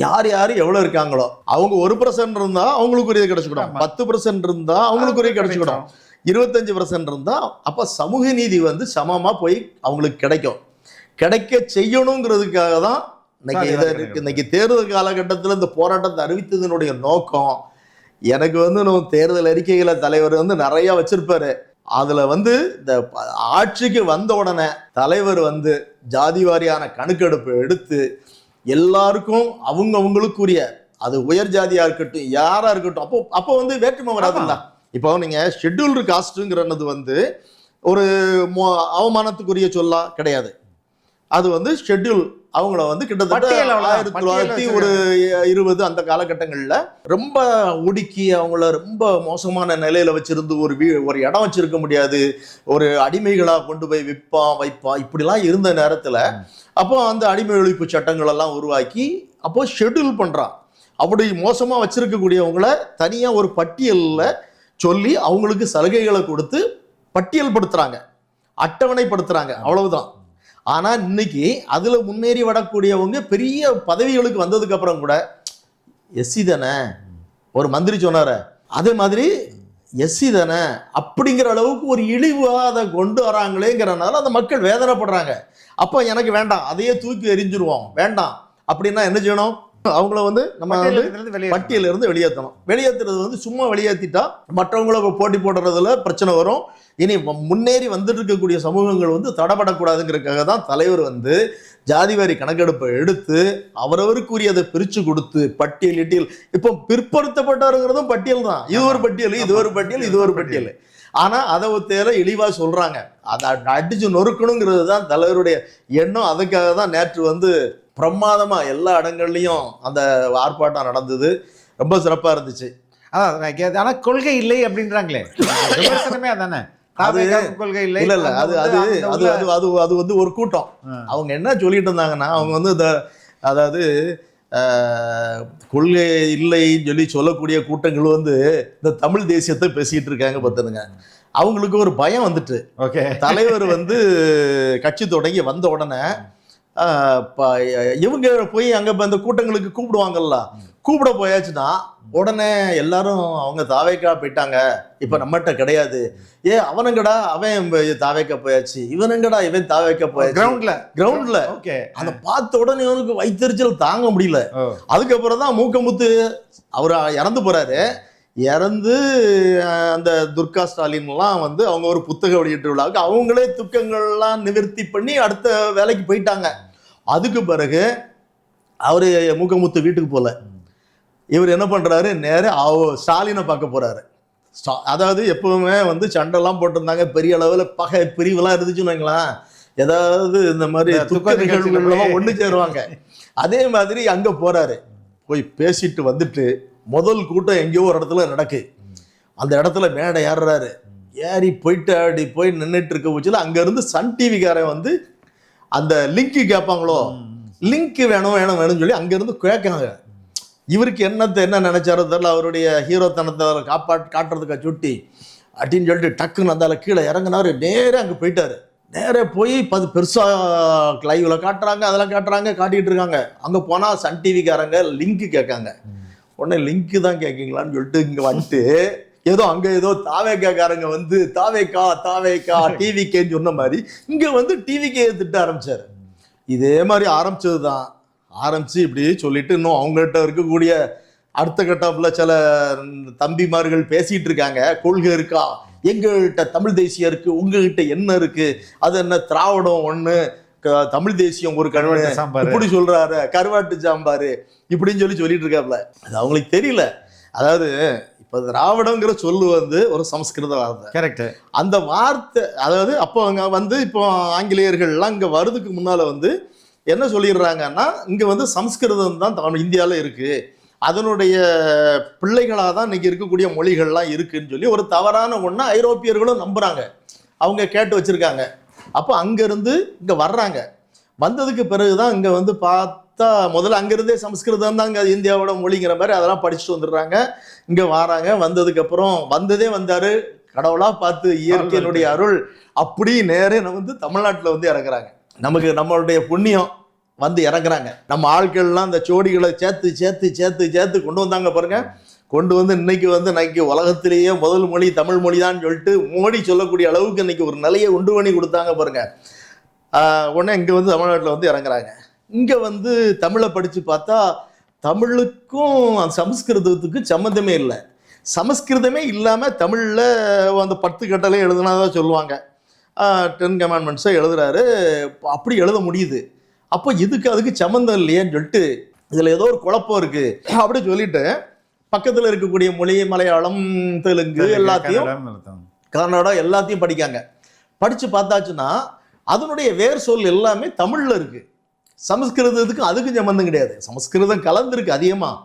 யார் யாரு எவ்வளவு இருக்காங்களோ அவங்க 1% இருந்தா அவங்களுக்குரிய கிடைச்சுக்கிடும், 10% இருந்தா அவங்களுக்குரிய கிடைச்சுக்கிடும், 25% இருந்தா அப்ப சமூக நீதி வந்து சமமா போய் அவங்களுக்கு கிடைக்க செய்யணுங்கிறதுக்காக தான் இன்னைக்கு தேர்தல் காலகட்டத்தில் இந்த போராட்டத்தை அறிவித்ததனுடைய நோக்கம். எனக்கு வந்து தேர்தல் அறிக்கைகளை தலைவர் வந்து நிறைய வச்சிருப்பாரு. அதுல வந்து இந்த ஆட்சிக்கு வந்த உடனே தலைவர் வந்து ஜாதி வாரியான கணக்கெடுப்பு எடுத்து எல்லாருக்கும் அவங்களுக்குரிய, அது உயர் ஜாதியா இருக்கட்டும் யாரா இருக்கட்டும், அப்போ வந்து வேற்றுமை வராதுல்ல. இப்போ நீங்க ஷெட்யூல்டு காஸ்ட்ங்கிறது வந்து ஒரு அவமானத்துக்குரிய சொல்லா கிடையாது. அது வந்து ஷெட்யூல் அவங்கள வந்து கிட்டத்தட்ட 1920 அந்த காலகட்டங்கள்ல ரொம்ப ஒடுக்கி அவங்கள ரொம்ப மோசமான நிலையில வச்சிருந்து ஒரு இடம் வச்சிருக்க முடியாது, ஒரு அடிமைகளா கொண்டு போய் வைப்பான் இப்படிலாம் இருந்த நேரத்துல அப்போ அந்த அடிமை ஒழிப்பு சட்டங்கள் எல்லாம் உருவாக்கி அப்போ ஷெட்யூல் பண்றான். அப்படி மோசமா வச்சிருக்கக்கூடியவங்கள தனியா ஒரு பட்டியல்ல சொல்லி அவங்களுக்கு சலுகைகளை கொடுத்து பட்டியல் படுத்துறாங்க, அட்டவணைப்படுத்துறாங்க, அவ்வளவுதான். ஆனா இன்னைக்கு அதுல முன்னேறி வரக்கூடியவங்க பெரிய பதவிகளுக்கு வந்ததுக்கு அப்புறம் கூட எஸ்சி தானே, ஒரு மந்திரி சொன்னார அதே மாதிரி எஸ்சி தானே அப்படிங்கிற அளவுக்கு ஒரு இழிவாத கொண்டு வராங்களேங்கிறனால அந்த மக்கள் வேதனைப்படுறாங்க. அப்போ எனக்கு வேண்டாம், அதையே தூக்கி எறிஞ்சிருவோம், வேண்டாம் அப்படின்னா என்ன செய்யணும், அவங்கள வந்து நம்ம பட்டியல இருந்து வெளியேற்றணும். வெளியேற்றுறது வந்து சும்மா வெளியேற்றிட்டா மற்றவங்கள போட்டி போடுறதுல பிரச்சனை வரும். இனி முன்னேறி வந்துட்டு இருக்கக்கூடிய சமூகங்கள் வந்து தடப்படக்கூடாதுங்கிறதுக்காக தான் தலைவர் வந்து ஜாதிவாரி கணக்கெடுப்பை எடுத்து அவரவருக்குரியதை பிரிச்சு கொடுத்து பட்டியலிட்டில் இப்போ பிற்படுத்தப்பட்டவருங்கிறதும் பட்டியல் தான். இது ஒரு பட்டியல், இது ஒரு பட்டியல், இது ஒரு பட்டியல். ஆனா அதை தேர இழிவா சொல்றாங்க, அதை அடிச்சு நொறுக்கணுங்கிறது தான் தலைவருடைய எண்ணம். அதுக்காக தான் நேற்று வந்து பிரமாதமா எல்லா இடங்கள்லயும் அந்த ஆர்ப்பாட்டம் நடந்தது, ரொம்ப சிறப்பா இருந்துச்சு. ஆனா கொள்கை இல்லை அப்படின்றாங்களே, விமர்சனமே அதானே, கொள்கை இல்லை இல்ல இல்ல, அது அது அது அது அது வந்து ஒரு கூட்டம். அவங்க என்ன சொல்லிட்டு இருந்தாங்கன்னா, அவங்க வந்து அதாவது கொள்கை இல்லைன்னு சொல்லி சொல்லக்கூடிய கூட்டங்கள் வந்து இந்த தமிழ் தேசியத்தை பேசிட்டு இருக்காங்க பார்த்துருங்க. அவங்களுக்கு ஒரு பயம் வந்துட்டு, தலைவர் வந்து கட்சி தொடங்கி வந்த உடனே இவங்க போய் அங்க இந்த கூட்டங்களுக்கு கூப்பிடுவாங்கல்ல, கூப்பிட போயாச்சுன்னா உடனே எல்லாரும் அவங்க தாவேக்கா போயிட்டாங்க, இப்ப நம்மகிட்ட கிடையாது, அவனுங்கடா அவன் தாவேக்கா போயாச்சு, இவனுங்கடா இவன் தாவேக்கா போயாச்சு, கிரவுண்ட்ல அதை பார்த்த உடனே இவனுக்கு வைத்தறிச்சல் தாங்க முடியல. அதுக்கப்புறம் தான் மூக்கமுத்து அவர் இறந்து போறாரு. இறந்து அந்த துர்கா ஸ்டாலின்லாம் வந்து அவங்க ஒரு புத்தக வெளியிட்டு விழாவுக்கு அவங்களே துக்கங்கள்லாம் நிவர்த்தி பண்ணி அடுத்த வேலைக்கு போயிட்டாங்க. அதுக்கு பிறகு அவரு மூக்கமுத்து வீட்டுக்கு போல, இவர் என்ன பண்றாரு, நேரா ஸ்டாலினை பார்க்க போறாரு. அதாவது எப்பவுமே வந்து சண்டைலாம் போட்டிருந்தாங்க, பெரிய அளவுல பகை பிரிவுலாம் இருந்துச்சுன்னு வைங்களேன், ஏதாவது இந்த மாதிரி துக்க நிகழ்வுகள்லாம் ஒண்ணு சேருவாங்க. அதே மாதிரி அங்க போறாரு, போய் பேசிட்டு வந்துட்டு முதல் கூட்டம் எங்கேயோ ஒரு இடத்துல நடக்கு. அந்த இடத்துல மேடை ஏறுறாரு, ஏறி போயிட்டு அப்படி போய் நின்றுட்டு இருக்க போச்சுல, அங்க இருந்து சன் டிவிக்காரன் வந்து அந்த லிங்க் கேட்பாங்களோ, லிங்க் வேணும் வேணும் வேணும்னு சொல்லி அங்க இருந்து கேட்காங்க. இவருக்கு என்ன நினைச்சாரோ தெரியல, அவருடைய ஹீரோத்தனத்தை காட்டுறதுக்கா சுட்டி அப்படின்னு சொல்லிட்டு டக்குன்னு அந்த கீழே இறங்கினாரு, நேரே அங்கே போயிட்டாரு. நேரே போய் பெருசா லைவ்ல காட்டுறாங்க, அதெல்லாம் காட்டிக்கிட்டு இருக்காங்க. அங்க போனா சன் டிவிக்காரங்க லிங்க் கேட்காங்க. உடனே லிங்க் தான் கேட்கீங்களான்னு சொல்லிட்டு இங்க வந்துட்டு ஏதோ அங்க ஏதோ தாவேக்காரங்க வந்து தாவேக்கா டிவிக்கேன்னு சொன்ன மாதிரி இங்க வந்து டிவிக்கே திட்ட ஆரம்பிச்சாரு. இதே மாதிரி ஆரம்பிச்சதுதான். ஆரம்பிச்சு இப்படி சொல்லிட்டு இன்னும் அவங்ககிட்ட இருக்கக்கூடிய அடுத்த கட்டப்புல சில தம்பிமார்கள் பேசிட்டு இருக்காங்க. கொள்கை இருக்கா, எங்ககிட்ட தமிழ் தேசியம் இருக்கு, உங்ககிட்ட என்ன இருக்கு, அது என்ன திராவிடம் ஒண்ணு, தமிழ் தேசியம் ஒரு கருவாட்டு சாம்பார் இப்படி சொல்றாரு, கருவாட்டு சாம்பாரு இப்படின்னு சொல்லிட்டு இருக்காப்ல. அது அவங்களுக்கு தெரியல. அதாவது இப்ப திராவிடங்கிற சொல்லு வந்து ஒரு சமஸ்கிருத வார்த்தை. கரெக்ட். அந்த வார்த்தை அதாவது அப்போ அங்க வந்து இப்போ ஆங்கிலேயர்கள்லாம் இங்க வர்றதுக்கு முன்னால வந்து என்ன சொல்லிடுறாங்கன்னா, இங்க வந்து சமஸ்கிருதம் தான் தமிழ் இந்தியாவில் இருக்கு, அதனுடைய பிள்ளைகளாக தான் இன்னைக்கு இருக்கக்கூடிய மொழிகள்லாம் இருக்குன்னு சொல்லி ஒரு தவறான ஒண்ணா ஐரோப்பியர்களும் நம்புறாங்க. அவங்க கேட்டு வச்சிருக்காங்க. அப்போ அங்கிருந்து இங்க வர்றாங்க. வந்ததுக்கு பிறகுதான் இங்க வந்து பார்த்தா முதல்ல அங்கிருந்தே சமஸ்கிருதம் தான் இங்க இந்தியாவோட மொழிங்கிற மாதிரி அதெல்லாம் படிச்சுட்டு வந்துடுறாங்க. இங்க வராங்க. வந்ததுக்கு அப்புறம் வந்ததே வந்தாரு, கடவுளா பார்த்து இயற்கையினுடைய அருள் அப்படி நேரே வந்து தமிழ்நாட்டில் வந்து இறங்குறாங்க. நமக்கு நம்மளுடைய புண்ணியம் வந்து இறங்குறாங்க. நம்ம ஆட்கள்லாம் அந்த சோடிகளை சேர்த்து சேர்த்து சேர்த்து சேர்த்து கொண்டு வந்தாங்க பாருங்க. கொண்டு வந்து இன்னைக்கு உலகத்திலேயே முதல் மொழி தமிழ் மொழி தான் சொல்லிட்டு மோடி சொல்லக்கூடிய அளவுக்கு இன்னைக்கு ஒரு நிலையை உண்டு பண்ணி கொடுத்தாங்க பாருங்க. உடனே இங்கே வந்து தமிழ்நாட்டில் வந்து இறங்குறாங்க. இங்கே வந்து தமிழை படித்து பார்த்தா தமிழுக்கும் அந்த சமஸ்கிருதத்துக்கும் சம்மந்தமே இல்லை. சமஸ்கிருதமே இல்லாமல் தமிழில் அந்த 10 கட்டளை எழுதுனாதான் சொல்லுவாங்க. 10 கமாண்ட்மெண்ட்ஸை எழுதுறாரு. அப்படி எழுத முடியுது. அப்போ அதுக்கு சம்மந்தம் இல்லையேன்னு சொல்லிட்டு இதில் ஏதோ ஒரு குழப்பம் இருக்கு அப்படி சொல்லிட்டு பக்கத்தில் இருக்கக்கூடிய மொழி மலையாளம், தெலுங்கு எல்லாத்தையும், கன்னடம் எல்லாத்தையும் படிக்காங்க. படித்து பார்த்தாச்சுன்னா அதனுடைய வேர் சொல் எல்லாமே தமிழில் இருக்கு. சமஸ்கிருதத்துக்கு அதுக்கும் சம்மந்தம் கிடையாது. சமஸ்கிருதம் கலந்துருக்கு அதிகமாக,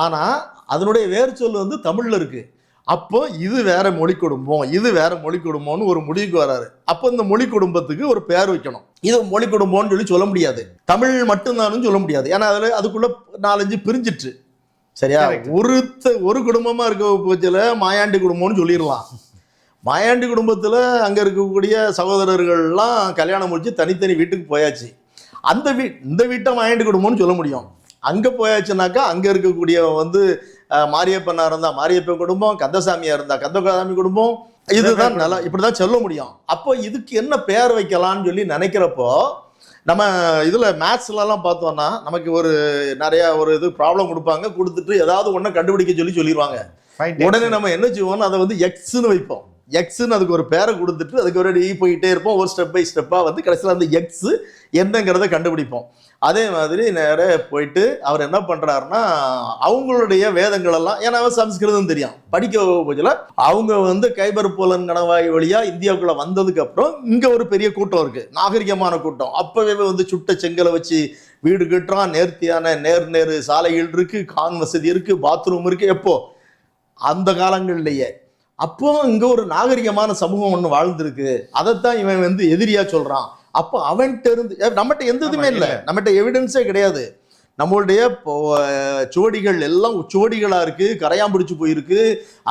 ஆனால் அதனுடைய வேர் சொல் வந்து தமிழில் இருக்கு. அப்போ இது வேற மொழி குடும்பம், இது வேற மொழி குடும்பம்னு ஒரு முடிவுக்கு வராரு. அப்போ இந்த மொழி குடும்பத்துக்கு ஒரு பேர் வைக்கணும். இது மொழி குடும்பம்னு சொல்ல முடியாது, தமிழ் மட்டும்தான்னு சொல்ல முடியாது. ஏன்னா அதுக்குள்ள 4-5 பிரிஞ்சிட்டு சரியா. ஒரு குடும்பமா இருக்க பட்சத்துல மாயாண்டி குடும்பம்னு சொல்லிடலாம். மாயாண்டி குடும்பத்துல அங்க இருக்கக்கூடிய சகோதரர்கள்லாம் கல்யாணம் முடிச்சு தனித்தனி வீட்டுக்கு போயாச்சு. இந்த வீட்டை மாயாண்டி குடும்பம்னு சொல்ல முடியும். அங்க போயாச்சுனாக்கா அங்க இருக்கக்கூடிய வந்து மாரியப்பனா இருந்தா மாரியப்பன் குடும்பம், கந்தசாமியா இருந்தா கந்தசாமி குடும்பம், இதுதான் நல்லா இப்படிதான் சொல்ல முடியும். அப்போ இதுக்கு என்ன பெயர் வைக்கலாம்னு சொல்லி நினைக்கிறப்போ நம்ம இதுல மேத்ஸ்லாம் பார்த்தோம்னா நமக்கு நிறைய இது ப்ராப்ளம் கொடுப்பாங்க. கொடுத்துட்டு ஏதாவது ஒன்றை கண்டுபிடிக்க சொல்லிடுவாங்க. உடனே நம்ம என்ன செய்வோம்னா அதை வந்து எக்ஸ்ன்னு வைப்போம். எக்ஸ்ன்னு அதுக்கு ஒரு பேரை கொடுத்துட்டு அதுக்கு ஒரு போயிட்டே இருப்போம். ஒரு ஸ்டெப் பை ஸ்டெப்பாக வந்து கடைசியில் அந்த எக்ஸ் என்னங்கிறத கண்டுபிடிப்போம். அதே மாதிரி நேராக போயிட்டு அவர் என்ன பண்ணுறாருன்னா அவங்களுடைய வேதங்களெல்லாம், ஏன்னா சமஸ்கிருதம் தெரியும், படிக்க போதில் அவங்க வந்து கைபர் போலன் கணவாய் வழியாக இந்தியாவுக்குள்ளே வந்ததுக்கு அப்புறம் இங்கே ஒரு பெரிய கூட்டம் இருக்குது, நாகரிகமான கூட்டம். அப்போவே வந்து சுட்ட செங்கலை வச்சு வீடு கட்டுறான், நேர்த்தியான நேர் சாலைகள் இருக்குது, கான் வசதி இருக்குது, பாத்ரூம் இருக்குது. எப்போ அந்த காலங்கள்லேயே அப்போ இங்க ஒரு நாகரிகமான சமூகம் ஒன்று வாழ்ந்துருக்கு. அதைத்தான் இவன் வந்து எதிரியா சொல்றான். அப்போ அவன்கிட்ட இருந்து நம்மகிட்ட எந்த இதுவுமே இல்லை, நம்மகிட்ட எவிடன்ஸே கிடையாது. நம்மளுடைய சோடிகள் எல்லாம் சோடிகளா இருக்கு, கரையான் பிடிச்சு போயிருக்கு,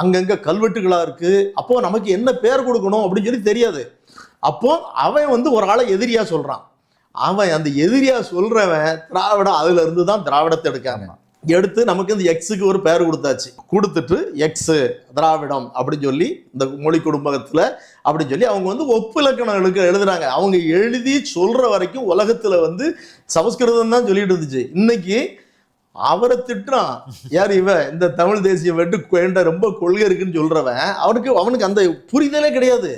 அங்கங்க கல்வெட்டுகளா இருக்கு. அப்போ நமக்கு என்ன பேர் கொடுக்கணும் அப்படின்னு சொல்லி தெரியாது. அப்போ அவன் வந்து ஒரு ஆளை எதிரியா சொல்றான். அவன் அந்த எதிரியா சொல்றவன் திராவிடம், அதுல இருந்து தான் திராவிடத்தை எடுக்காங்க. எடுத்து நமக்கு இந்த எக்ஸுக்கு ஒரு பேர் கொடுத்தாச்சு. கொடுத்துட்டு எக்ஸு திராவிடம் அப்படின்னு சொல்லி இந்த மொழி குடும்பத்தில் அப்படின்னு சொல்லி அவங்க வந்து ஒப்பிலக்கணங்களுக்கு எழுதுறாங்க. அவங்க எழுதி சொல்ற வரைக்கும் உலகத்துல வந்து சமஸ்கிருதம் தான் சொல்லிட்டு இருந்துச்சு. இன்னைக்கு அவரை திட்டுறான் யார், இவன் இந்த தமிழ் தேசியம் வெட்டு ரொம்ப கொள்கை இருக்குன்னு சொல்றவன், அவனுக்கு அந்த புரிதலே கிடையாது.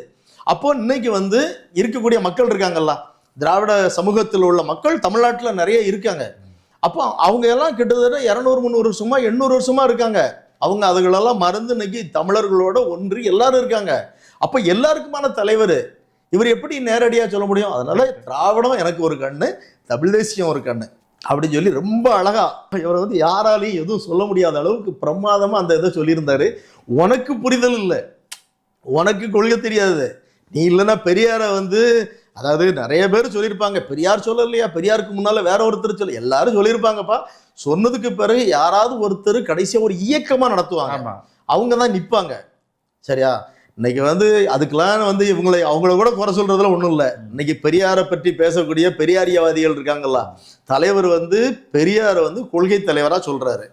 அப்போ இன்னைக்கு வந்து இருக்கக்கூடிய மக்கள் இருக்காங்கல்ல, திராவிட சமூகத்தில் உள்ள மக்கள் தமிழ்நாட்டில் நிறைய இருக்காங்க. அப்போ அவங்க எல்லாம் கிட்டத்தட்ட 200-300 வருஷமா 800 வருஷமா இருக்காங்க. அவங்க அதுகளெல்லாம் மறந்து இன்னைக்கு தமிழர்களோட ஒன்றி எல்லாரும் இருக்காங்க. அப்போ எல்லாருக்குமான தலைவர் இவர் எப்படி நேரடியாக சொல்ல முடியும்? அதனால திராவிடம் எனக்கு ஒரு கண்ணு, தமிழ் தேசியம் ஒரு கண்ணு அப்படின்னு சொல்லி ரொம்ப அழகா இவரை வந்து யாராலையும் எதுவும் சொல்ல முடியாத அளவுக்கு பிரமாதமா அந்த இதை சொல்லியிருந்தாரு. உனக்கு புரிதல் இல்லை, உனக்கு கொள்கை தெரியாது, நீ இல்லைன்னா பெரியாரை வந்து, அதாவது நிறைய பேர் சொல்லியிருப்பாங்க, பெரியார் சொல்லலையா, பெரியாருக்கு முன்னால வேற ஒருத்தர் சொல்ல, எல்லாரும் சொல்லியிருப்பாங்கப்பா. சொன்னதுக்கு பிறகு யாராவது ஒருத்தர் கடைசியா ஒரு இயக்கமா நடத்துவாங்க, அவங்க தான் நிற்பாங்க. சரியா? இன்னைக்கு வந்து அதுக்கெல்லாம் வந்து அவங்கள கூட குறை சொல்றதுல ஒன்றும் இல்லை. இன்னைக்கு பெரியாரை பற்றி பேசக்கூடிய பெரியாரியவாதிகள் இருக்காங்கல்ல, தலைவர் வந்து பெரியாரை வந்து கொள்கை தலைவரா சொல்றாரு.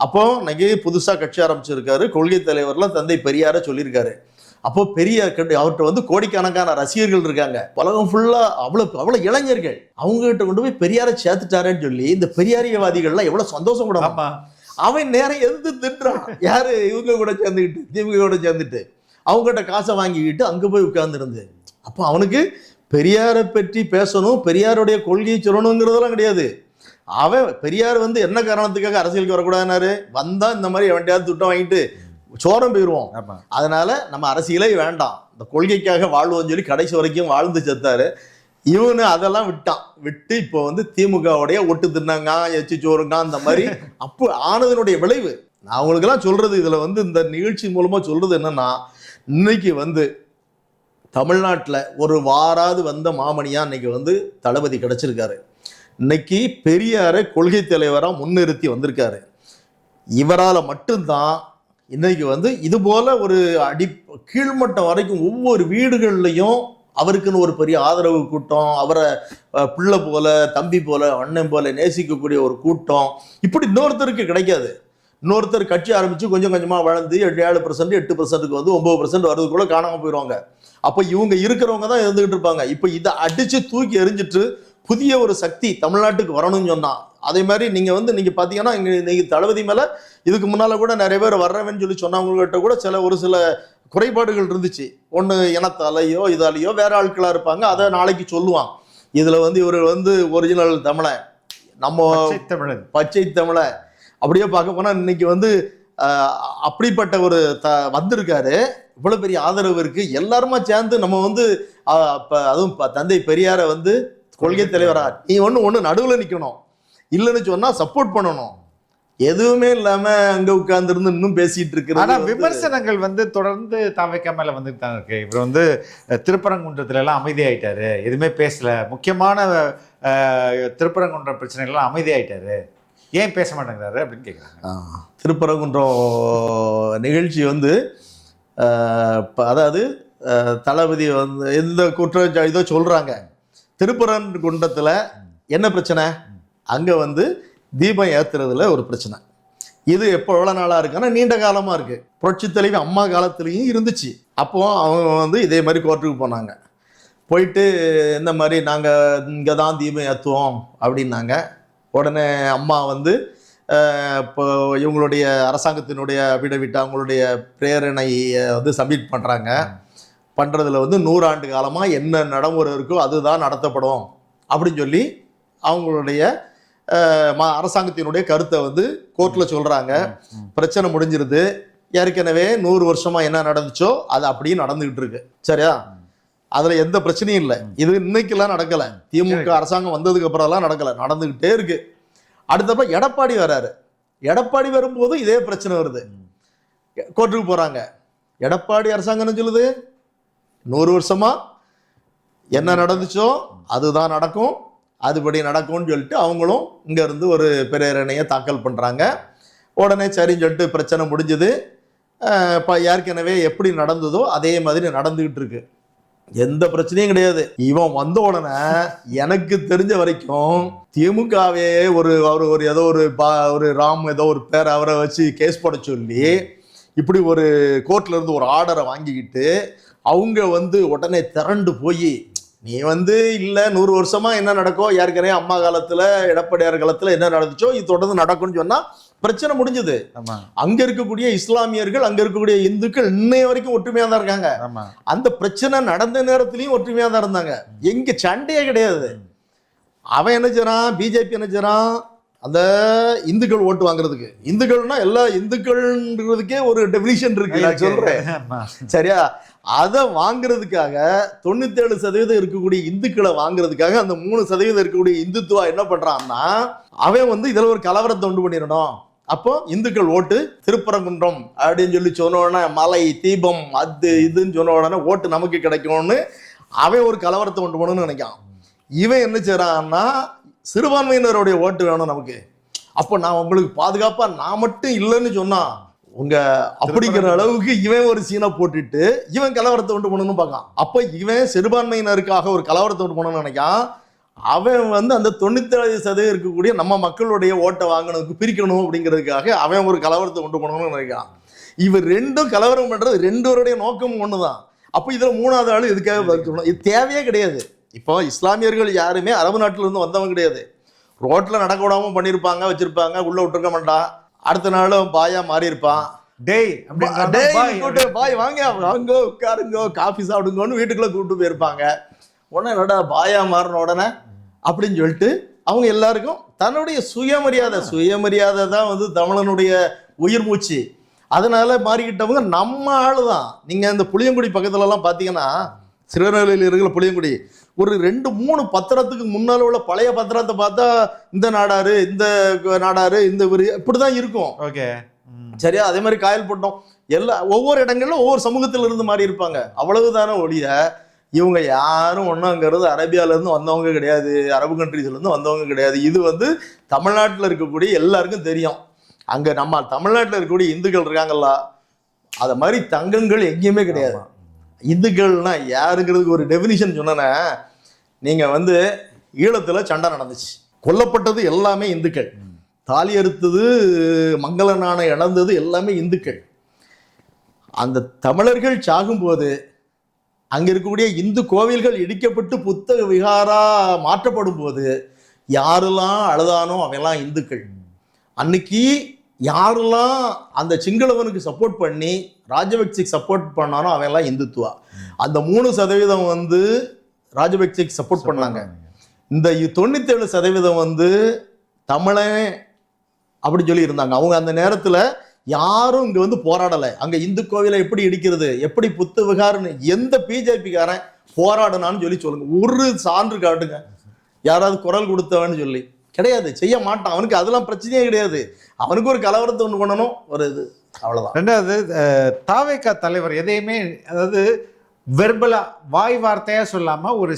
அப்போ இன்னைக்கு புதுசா கட்சி ஆரம்பிச்சிருக்காரு, கொள்கை தலைவர்ல தந்தை பெரியார சொல்லியிருக்காரு. அப்போ அவர்கிட்ட வந்து கோடிக்கணக்கான ரசிகர்கள் இருக்காங்க, உலகம் ஃபுல்லா அவ்வளவு இளைஞர்கள். அவங்க கிட்ட கொண்டு போய் பெரியாரை சேர்த்துட்டாருன்னு சொல்லி இந்த பெரியாரியவாதிகள்லாம் எவ்வளவு சந்தோஷப்படும். அவன் நேரம் எதிர்த்து திட்டுறான். யாரு? இவங்க கூட சேர்ந்துக்கிட்டு, திமுக கூட சேர்ந்துட்டு அவங்ககிட்ட காசை வாங்கிக்கிட்டு அங்க போய் உட்கார்ந்துருந்து. அப்போ அவனுக்கு பெரியாரை பற்றி பேசணும், பெரியாருடைய கொள்கையை சொல்லணுங்கிறதெல்லாம் கிடையாது. அவன் பெரியார் வந்து என்ன காரணத்துக்காக அரசியலுக்கு வரக்கூடாதுனாரு, வந்தா இந்த மாதிரி எவன்டையாவது துட்டம் வாங்கிட்டு சோரம் போயிடுவோம், அதனால நம்ம அரசியலே வேண்டாம், இந்த கொள்கைக்காக வாழ்வோம்னு சொல்லி கடைசி வரைக்கும் வாழ்ந்து செத்தாரு. இவனு அதெல்லாம் விட்டு இப்போ வந்து திமுகவுடைய ஒட்டு தின்னாங்க, எச்சு சோறுங்க, அந்த மாதிரி அப்போ ஆனதனுடைய விளைவு. நான் அவங்களுக்கெல்லாம் சொல்றது, இதுல வந்து இந்த நிகழ்ச்சி மூலமா சொல்றது என்னன்னா, இன்னைக்கு வந்து தமிழ்நாட்டில் ஒரு வாராது வந்த மாமணியா இன்னைக்கு வந்து தளபதி கிடைச்சிருக்காரு. இன்னைக்கு பெரியாரை கொள்கை தலைவராக முன்னிறுத்தி வந்திருக்காரு. இவரால் மட்டும்தான் இன்னைக்கு வந்து இது போல ஒரு கீழ்மட்டம் வரைக்கும் ஒவ்வொரு வீடுகள்லையும் அவருக்குன்னு ஒரு பெரிய ஆதரவு கூட்டம், அவரை பிள்ளை போல, தம்பி போல, அண்ணன் போல நேசிக்கக்கூடிய ஒரு கூட்டம் இப்படி இன்னொருத்தருக்கு கிடைக்காது. இன்னொருத்தர் கட்சி ஆரம்பிச்சு கொஞ்சம் கொஞ்சமா வளர்ந்து 7% 8%க்கு வந்து 9% வரதுக்குள்ள காணாம போயிடுவாங்க. அப்ப இவங்க இருக்கிறவங்க தான் இருந்துகிட்டு இருப்பாங்க. இப்ப இதை அடிச்சு தூக்கி எறிஞ்சிட்டு புதிய ஒரு சக்தி தமிழ்நாட்டுக்கு வரணும்னு சொன்னா, அதே மாதிரி நீங்க பாத்தீங்கன்னா இன்னைக்கு தளபதி மேல இதுக்கு முன்னால கூட நிறைய பேர் வர்றவன்னு சொல்லி சொன்னவங்ககிட்ட கூட ஒரு சில குறைபாடுகள் இருந்துச்சு. ஒண்ணு இனத்தாலேயோ இதாலேயோ வேற ஆட்களா இருப்பாங்க, அதை நாளைக்கு சொல்லுவான். இதுல வந்து இவர் வந்து ஒரிஜினல் தமிழன், நம்ம பச்சை தமிழன் அப்படியே பார்க்க போனா இன்னைக்கு வந்து அப்படிப்பட்ட ஒரு வந்திருக்காரு. இவ்வளவு பெரிய ஆதரவு இருக்கு, எல்லாருமா சேர்ந்து நம்ம வந்து அதுவும் தந்தை பெரியார வந்து கொள்கை தலைவரா நீ ஒண்ணு நடுவுல நிக்கணும், இல்லைன்னு சொன்னா சப்போர்ட் பண்ணணும். எதுவுமே இல்லாம அங்க உட்கார்ந்து இருந்து இன்னும் பேசிட்டு இருக்கு. ஆனா விமர்சனங்கள் வந்து தொடர்ந்து தாவேக்கா மேல வந்துட்டு தான் இருக்கு. இவர் வந்து திருப்பரங்குன்றத்துல எல்லாம் அமைதியாயிட்டாரு, எதுவுமே பேசல, முக்கியமான திருப்பரங்குன்ற பிரச்சனைகள்லாம் அமைதியாயிட்டாரு, ஏன் பேச மாட்டேங்கிறாரு அப்படின்னு கேட்குறாங்க. திருப்பரங்குன்றம் நிகழ்ச்சி வந்து அதாவது தளபதி வந்து எந்த குற்றம் இதோ சொல்றாங்க. திருப்பரங்குன்றத்துல என்ன பிரச்சனை? அங்க வந்து தீபம் ஏத்துறதுல ஒரு பிரச்சனை. இது எப்போ எவ்வளவு நாளா இருக்குன்னா நீண்ட காலமா இருக்கு. புரட்சி தலைவி அம்மா காலத்திலையும் இருந்துச்சு. அப்போ அவங்க வந்து இதே மாதிரி கோர்ட்டுக்கு போனாங்க. போயிட்டு இந்த மாதிரி நாங்க இங்க தான் தீபம் ஏற்றுவோம் அப்படின்னாங்க. உடனே அம்மா வந்து இப்போ இவங்களுடைய அரசாங்கத்தினுடைய அபிடவிட் அவங்களுடைய பிரேரணையை வந்து சப்மிட் பண்ணுறாங்க. பண்ணுறதுல வந்து 100 ஆண்டு காலமாக என்ன நடைமுறை இருக்கோ அதுதான் நடத்தப்படும் அப்படின்னு சொல்லி அவங்களுடைய அரசாங்கத்தினுடைய கருத்தை வந்து கோர்ட்டில் சொல்கிறாங்க. பிரச்சனை முடிஞ்சிருது. ஏற்கனவே 100 வருஷமாக என்ன நடந்துச்சோ அது அப்படியே நடந்துகிட்டு இருக்கு. சரியா? அதில் எந்த பிரச்சனையும் இல்லை. இது இன்னைக்கெல்லாம் நடக்கலை, திமுக அரசாங்கம் வந்ததுக்கு அப்புறம்லாம் நடக்கலை, நடந்துக்கிட்டே இருக்கு. அடுத்தப்ப எடப்பாடி வராரு. எடப்பாடி வரும்போது இதே பிரச்சனை வருது, கோர்ட்டுக்கு போறாங்க. எடப்பாடி அரசாங்கம் சொல்லுது 100 வருஷமா என்ன நடந்துச்சோ அதுதான் நடக்கும், அதுபடி நடக்கும்னு சொல்லிட்டு அவங்களும் இங்க இருந்து ஒரு பிரேரணையை தாக்கல் பண்றாங்க. உடனே சரின்னு சொல்லிட்டு பிரச்சனை முடிஞ்சது. ஏற்கனவே எப்படி நடந்ததோ அதே மாதிரி நடந்துகிட்டு இருக்கு, எந்த பிரச்சனையும் கிடையாது. இவன் வந்த உடனே எனக்கு தெரிஞ்ச வரைக்கும் திமுகவே அவர் ஏதோ ஒரு ராம் ஏதோ ஒரு பேர் அவரை வச்சு கேஸ் போட சொல்லி இப்படி ஒரு கோர்ட்ல இருந்து ஒரு ஆர்டரை வாங்கிக்கிட்டு அவங்க வந்து உடனே திரண்டு போய் நீ வந்து இல்லை 100 வருஷமா என்ன நடக்கும், ஏற்கனவே அம்மா காலத்துல எடப்பாடியார் காலத்துல என்ன நடந்துச்சோ இது தொடர்ந்து நடக்கும்னு சொன்னா பிரச்சனை முடிஞ்சது. அங்க இருக்கக்கூடிய இஸ்லாமியர்கள் அங்க இருக்கக்கூடிய இந்துக்கள் இன்னைய வரைக்கும் ஒற்றுமையா தான் இருக்காங்க. அந்த பிரச்சனை நடந்த நேரத்திலையும் ஒற்றுமையா தான் இருந்தாங்க, எங்க சண்டையே கிடையாது. அவன் என்ன செய்றான், பிஜேபி என்ன செய்றான், அந்த இந்துக்கள் ஓட்டு வாங்குறதுக்கு, இந்துக்கள்னா எல்லா இந்துக்கள்ன்றதுக்கே ஒரு டெபினிஷன் இருக்கு நான் சொல்றேன், சரியா? அதை வாங்குறதுக்காக 97% இருக்கக்கூடிய இந்துக்களை வாங்குறதுக்காக அந்த 3% இருக்கக்கூடிய இந்துத்துவா என்ன பண்றான்னா அவன் வந்து இதுல ஒரு கலவரத்தை உண்டு பண்ணிடணும். அப்போ இந்துக்கள் ஓட்டு திருப்பரங்குன்றம் அப்படின்னு சொல்லி சொன்ன உடனே மலை தீபம் அது இதுன்னு சொன்ன உடனே ஓட்டு நமக்கு கிடைக்கும்னு அவன் ஒரு கலவரத்தை உண்டு பண்ணணும்னு நினைக்கான். இவன் என்ன செய்யறான்னா சிறுபான்மையினருடைய ஓட்டு வேணும் நமக்கு, அப்போ நான் உங்களுக்கு பாதுகாப்பா நான் மட்டும் இல்லைன்னு சொன்னா உங்க அப்படிங்கிற அளவுக்கு இவன் ஒரு சீனை போட்டுட்டு இவன் கலவரத்தை உண்டு பண்ணணும்னு பார்க்கான். அப்ப இவன் சிறுபான்மையினருக்காக ஒரு கலவரத்தை உண்டு பண்ணணும்னு நினைக்கான். அவன் வந்து அந்த 97% இருக்கக்கூடிய நம்ம மக்களுடைய ஓட்டை வாங்கணுக்கு பிரிக்கணும் அப்படிங்கிறதுக்காக அவன் ஒரு கலவரத்தை கொண்டு போகணும்னு நினைக்கிறான். இவர் ரெண்டும் கலவரம் பண்றது ரெண்டு பேருடைய நோக்கம் ஒண்ணுதான். அப்போ இதுல மூணாவது ஆள் எதுக்காக பார்க்கணும்? இது தேவையே கிடையாது. இப்போ இஸ்லாமியர்கள் யாருமே அரபு நாட்டில இருந்து வந்தவங்க கிடையாது. ரோட்ல நடக்க விடாம பண்ணியிருப்பாங்க, வச்சிருப்பாங்க, உள்ள விட்டுருக்க மாட்டான். அடுத்த நாள் பாயா மாறி இருப்பான். டேய் பாய் வாங்க வாங்க உட்காருங்க காஃபி சாப்பிடுங்கன்னு வீட்டுக்குள்ள கூப்பிட்டு போயிருப்பாங்க. உடனே என்னடா பாயா மாறின உடனே அப்படின்னு சொல்லிட்டு அவங்க எல்லாருக்கும் தன்னுடைய சுயமரியாதை தான் வந்து தமிழனுடைய உயிர் மூச்சு. அதனால மாறிக்கிட்டவங்க நம்ம ஆளு தான். நீங்க இந்த புளியங்குடி பக்கத்துல எல்லாம் பாத்தீங்கன்னா, திருநெல்வேலியில் இருக்கிற புளியங்குடி ஒரு 2-3 பத்திரத்துக்கு முன்னால உள்ள பழைய பத்திரத்தை பார்த்தா இந்த நாடாரு இந்த இப்படிதான் இருக்கும். ஓகே, சரியா? அதே மாதிரி காயல்பட்டோம் ஒவ்வொரு இடங்கள்ல ஒவ்வொரு சமூகத்துல இருந்து மாறி இருப்பாங்க. அவ்வளவுதானே ஒழிய இவங்க யாரும் ஒன்றும் அங்கிறது அரேபியால இருந்து வந்தவங்க கிடையாது, அரபு கண்ட்ரீஸ்ல இருந்து வந்தவங்க கிடையாது. இது வந்து தமிழ்நாட்டில் இருக்கக்கூடிய எல்லாருக்கும் தெரியும். அங்க நம்ம தமிழ்நாட்டில் இருக்கக்கூடிய இந்துக்கள் இருக்காங்கல்ல, அத மாதிரி தங்கங்கள் எங்கேயுமே கிடையாது. இந்துக்கள்னா யாருங்கிறதுக்கு ஒரு டெபினிஷன் சொன்னேன்னா, நீங்க வந்து ஈழத்துல சண்டை நடந்துச்சு, கொல்லப்பட்டது எல்லாமே இந்துக்கள், தாலி அறுத்தது மங்கள நாணயம் இழந்தது எல்லாமே இந்துக்கள். அந்த தமிழர்கள் சாகும்போது அங்க இருக்கக்கூடிய இந்து கோவில்கள் இடிக்கப்பட்டு புத்த விகாரா மாற்றப்படும் போது யாரெல்லாம் அழுதானோ அவெல்லாம் இந்துக்கள். அன்னைக்கு யாரெல்லாம் அந்த சிங்களவனுக்கு சப்போர்ட் பண்ணி ராஜபக்சேக்கு சப்போர்ட் பண்ணானோ அவெல்லாம் இந்துத்துவா. அந்த 3% வந்து ராஜபக்சேக்கு சப்போர்ட் பண்ணாங்க. இந்த 97% வந்து தமிழன் அப்படி சொல்லி இருந்தாங்க. அவங்க அந்த நேரத்துல யாரும் இங்க வந்து போராடலை. அங்க இந்து கோவிலை எப்படி இடிக்கிறது, எப்படி புத்த விகாரன்னு எந்த பிஜேபிக்காரன் போராடனான்னு சொல்லுங்க. ஒரு சான்று காட்டுங்க, யாராவது குரல் கொடுத்தவன்னு சொல்லி. கிடையாது, செய்ய மாட்டான். அவனுக்கு அதெல்லாம் பிரச்சனையே கிடையாது. அவனுக்கு ஒரு கலவரத்தை ஒன்று பண்ணணும், ஒரு இது, அவ்வளவுதான். ரெண்டாவது, தாவேகா தலைவர் எதையுமே, அதாவது வெர்பலா வாய் வார்த்தையா சொல்லாம ஒரு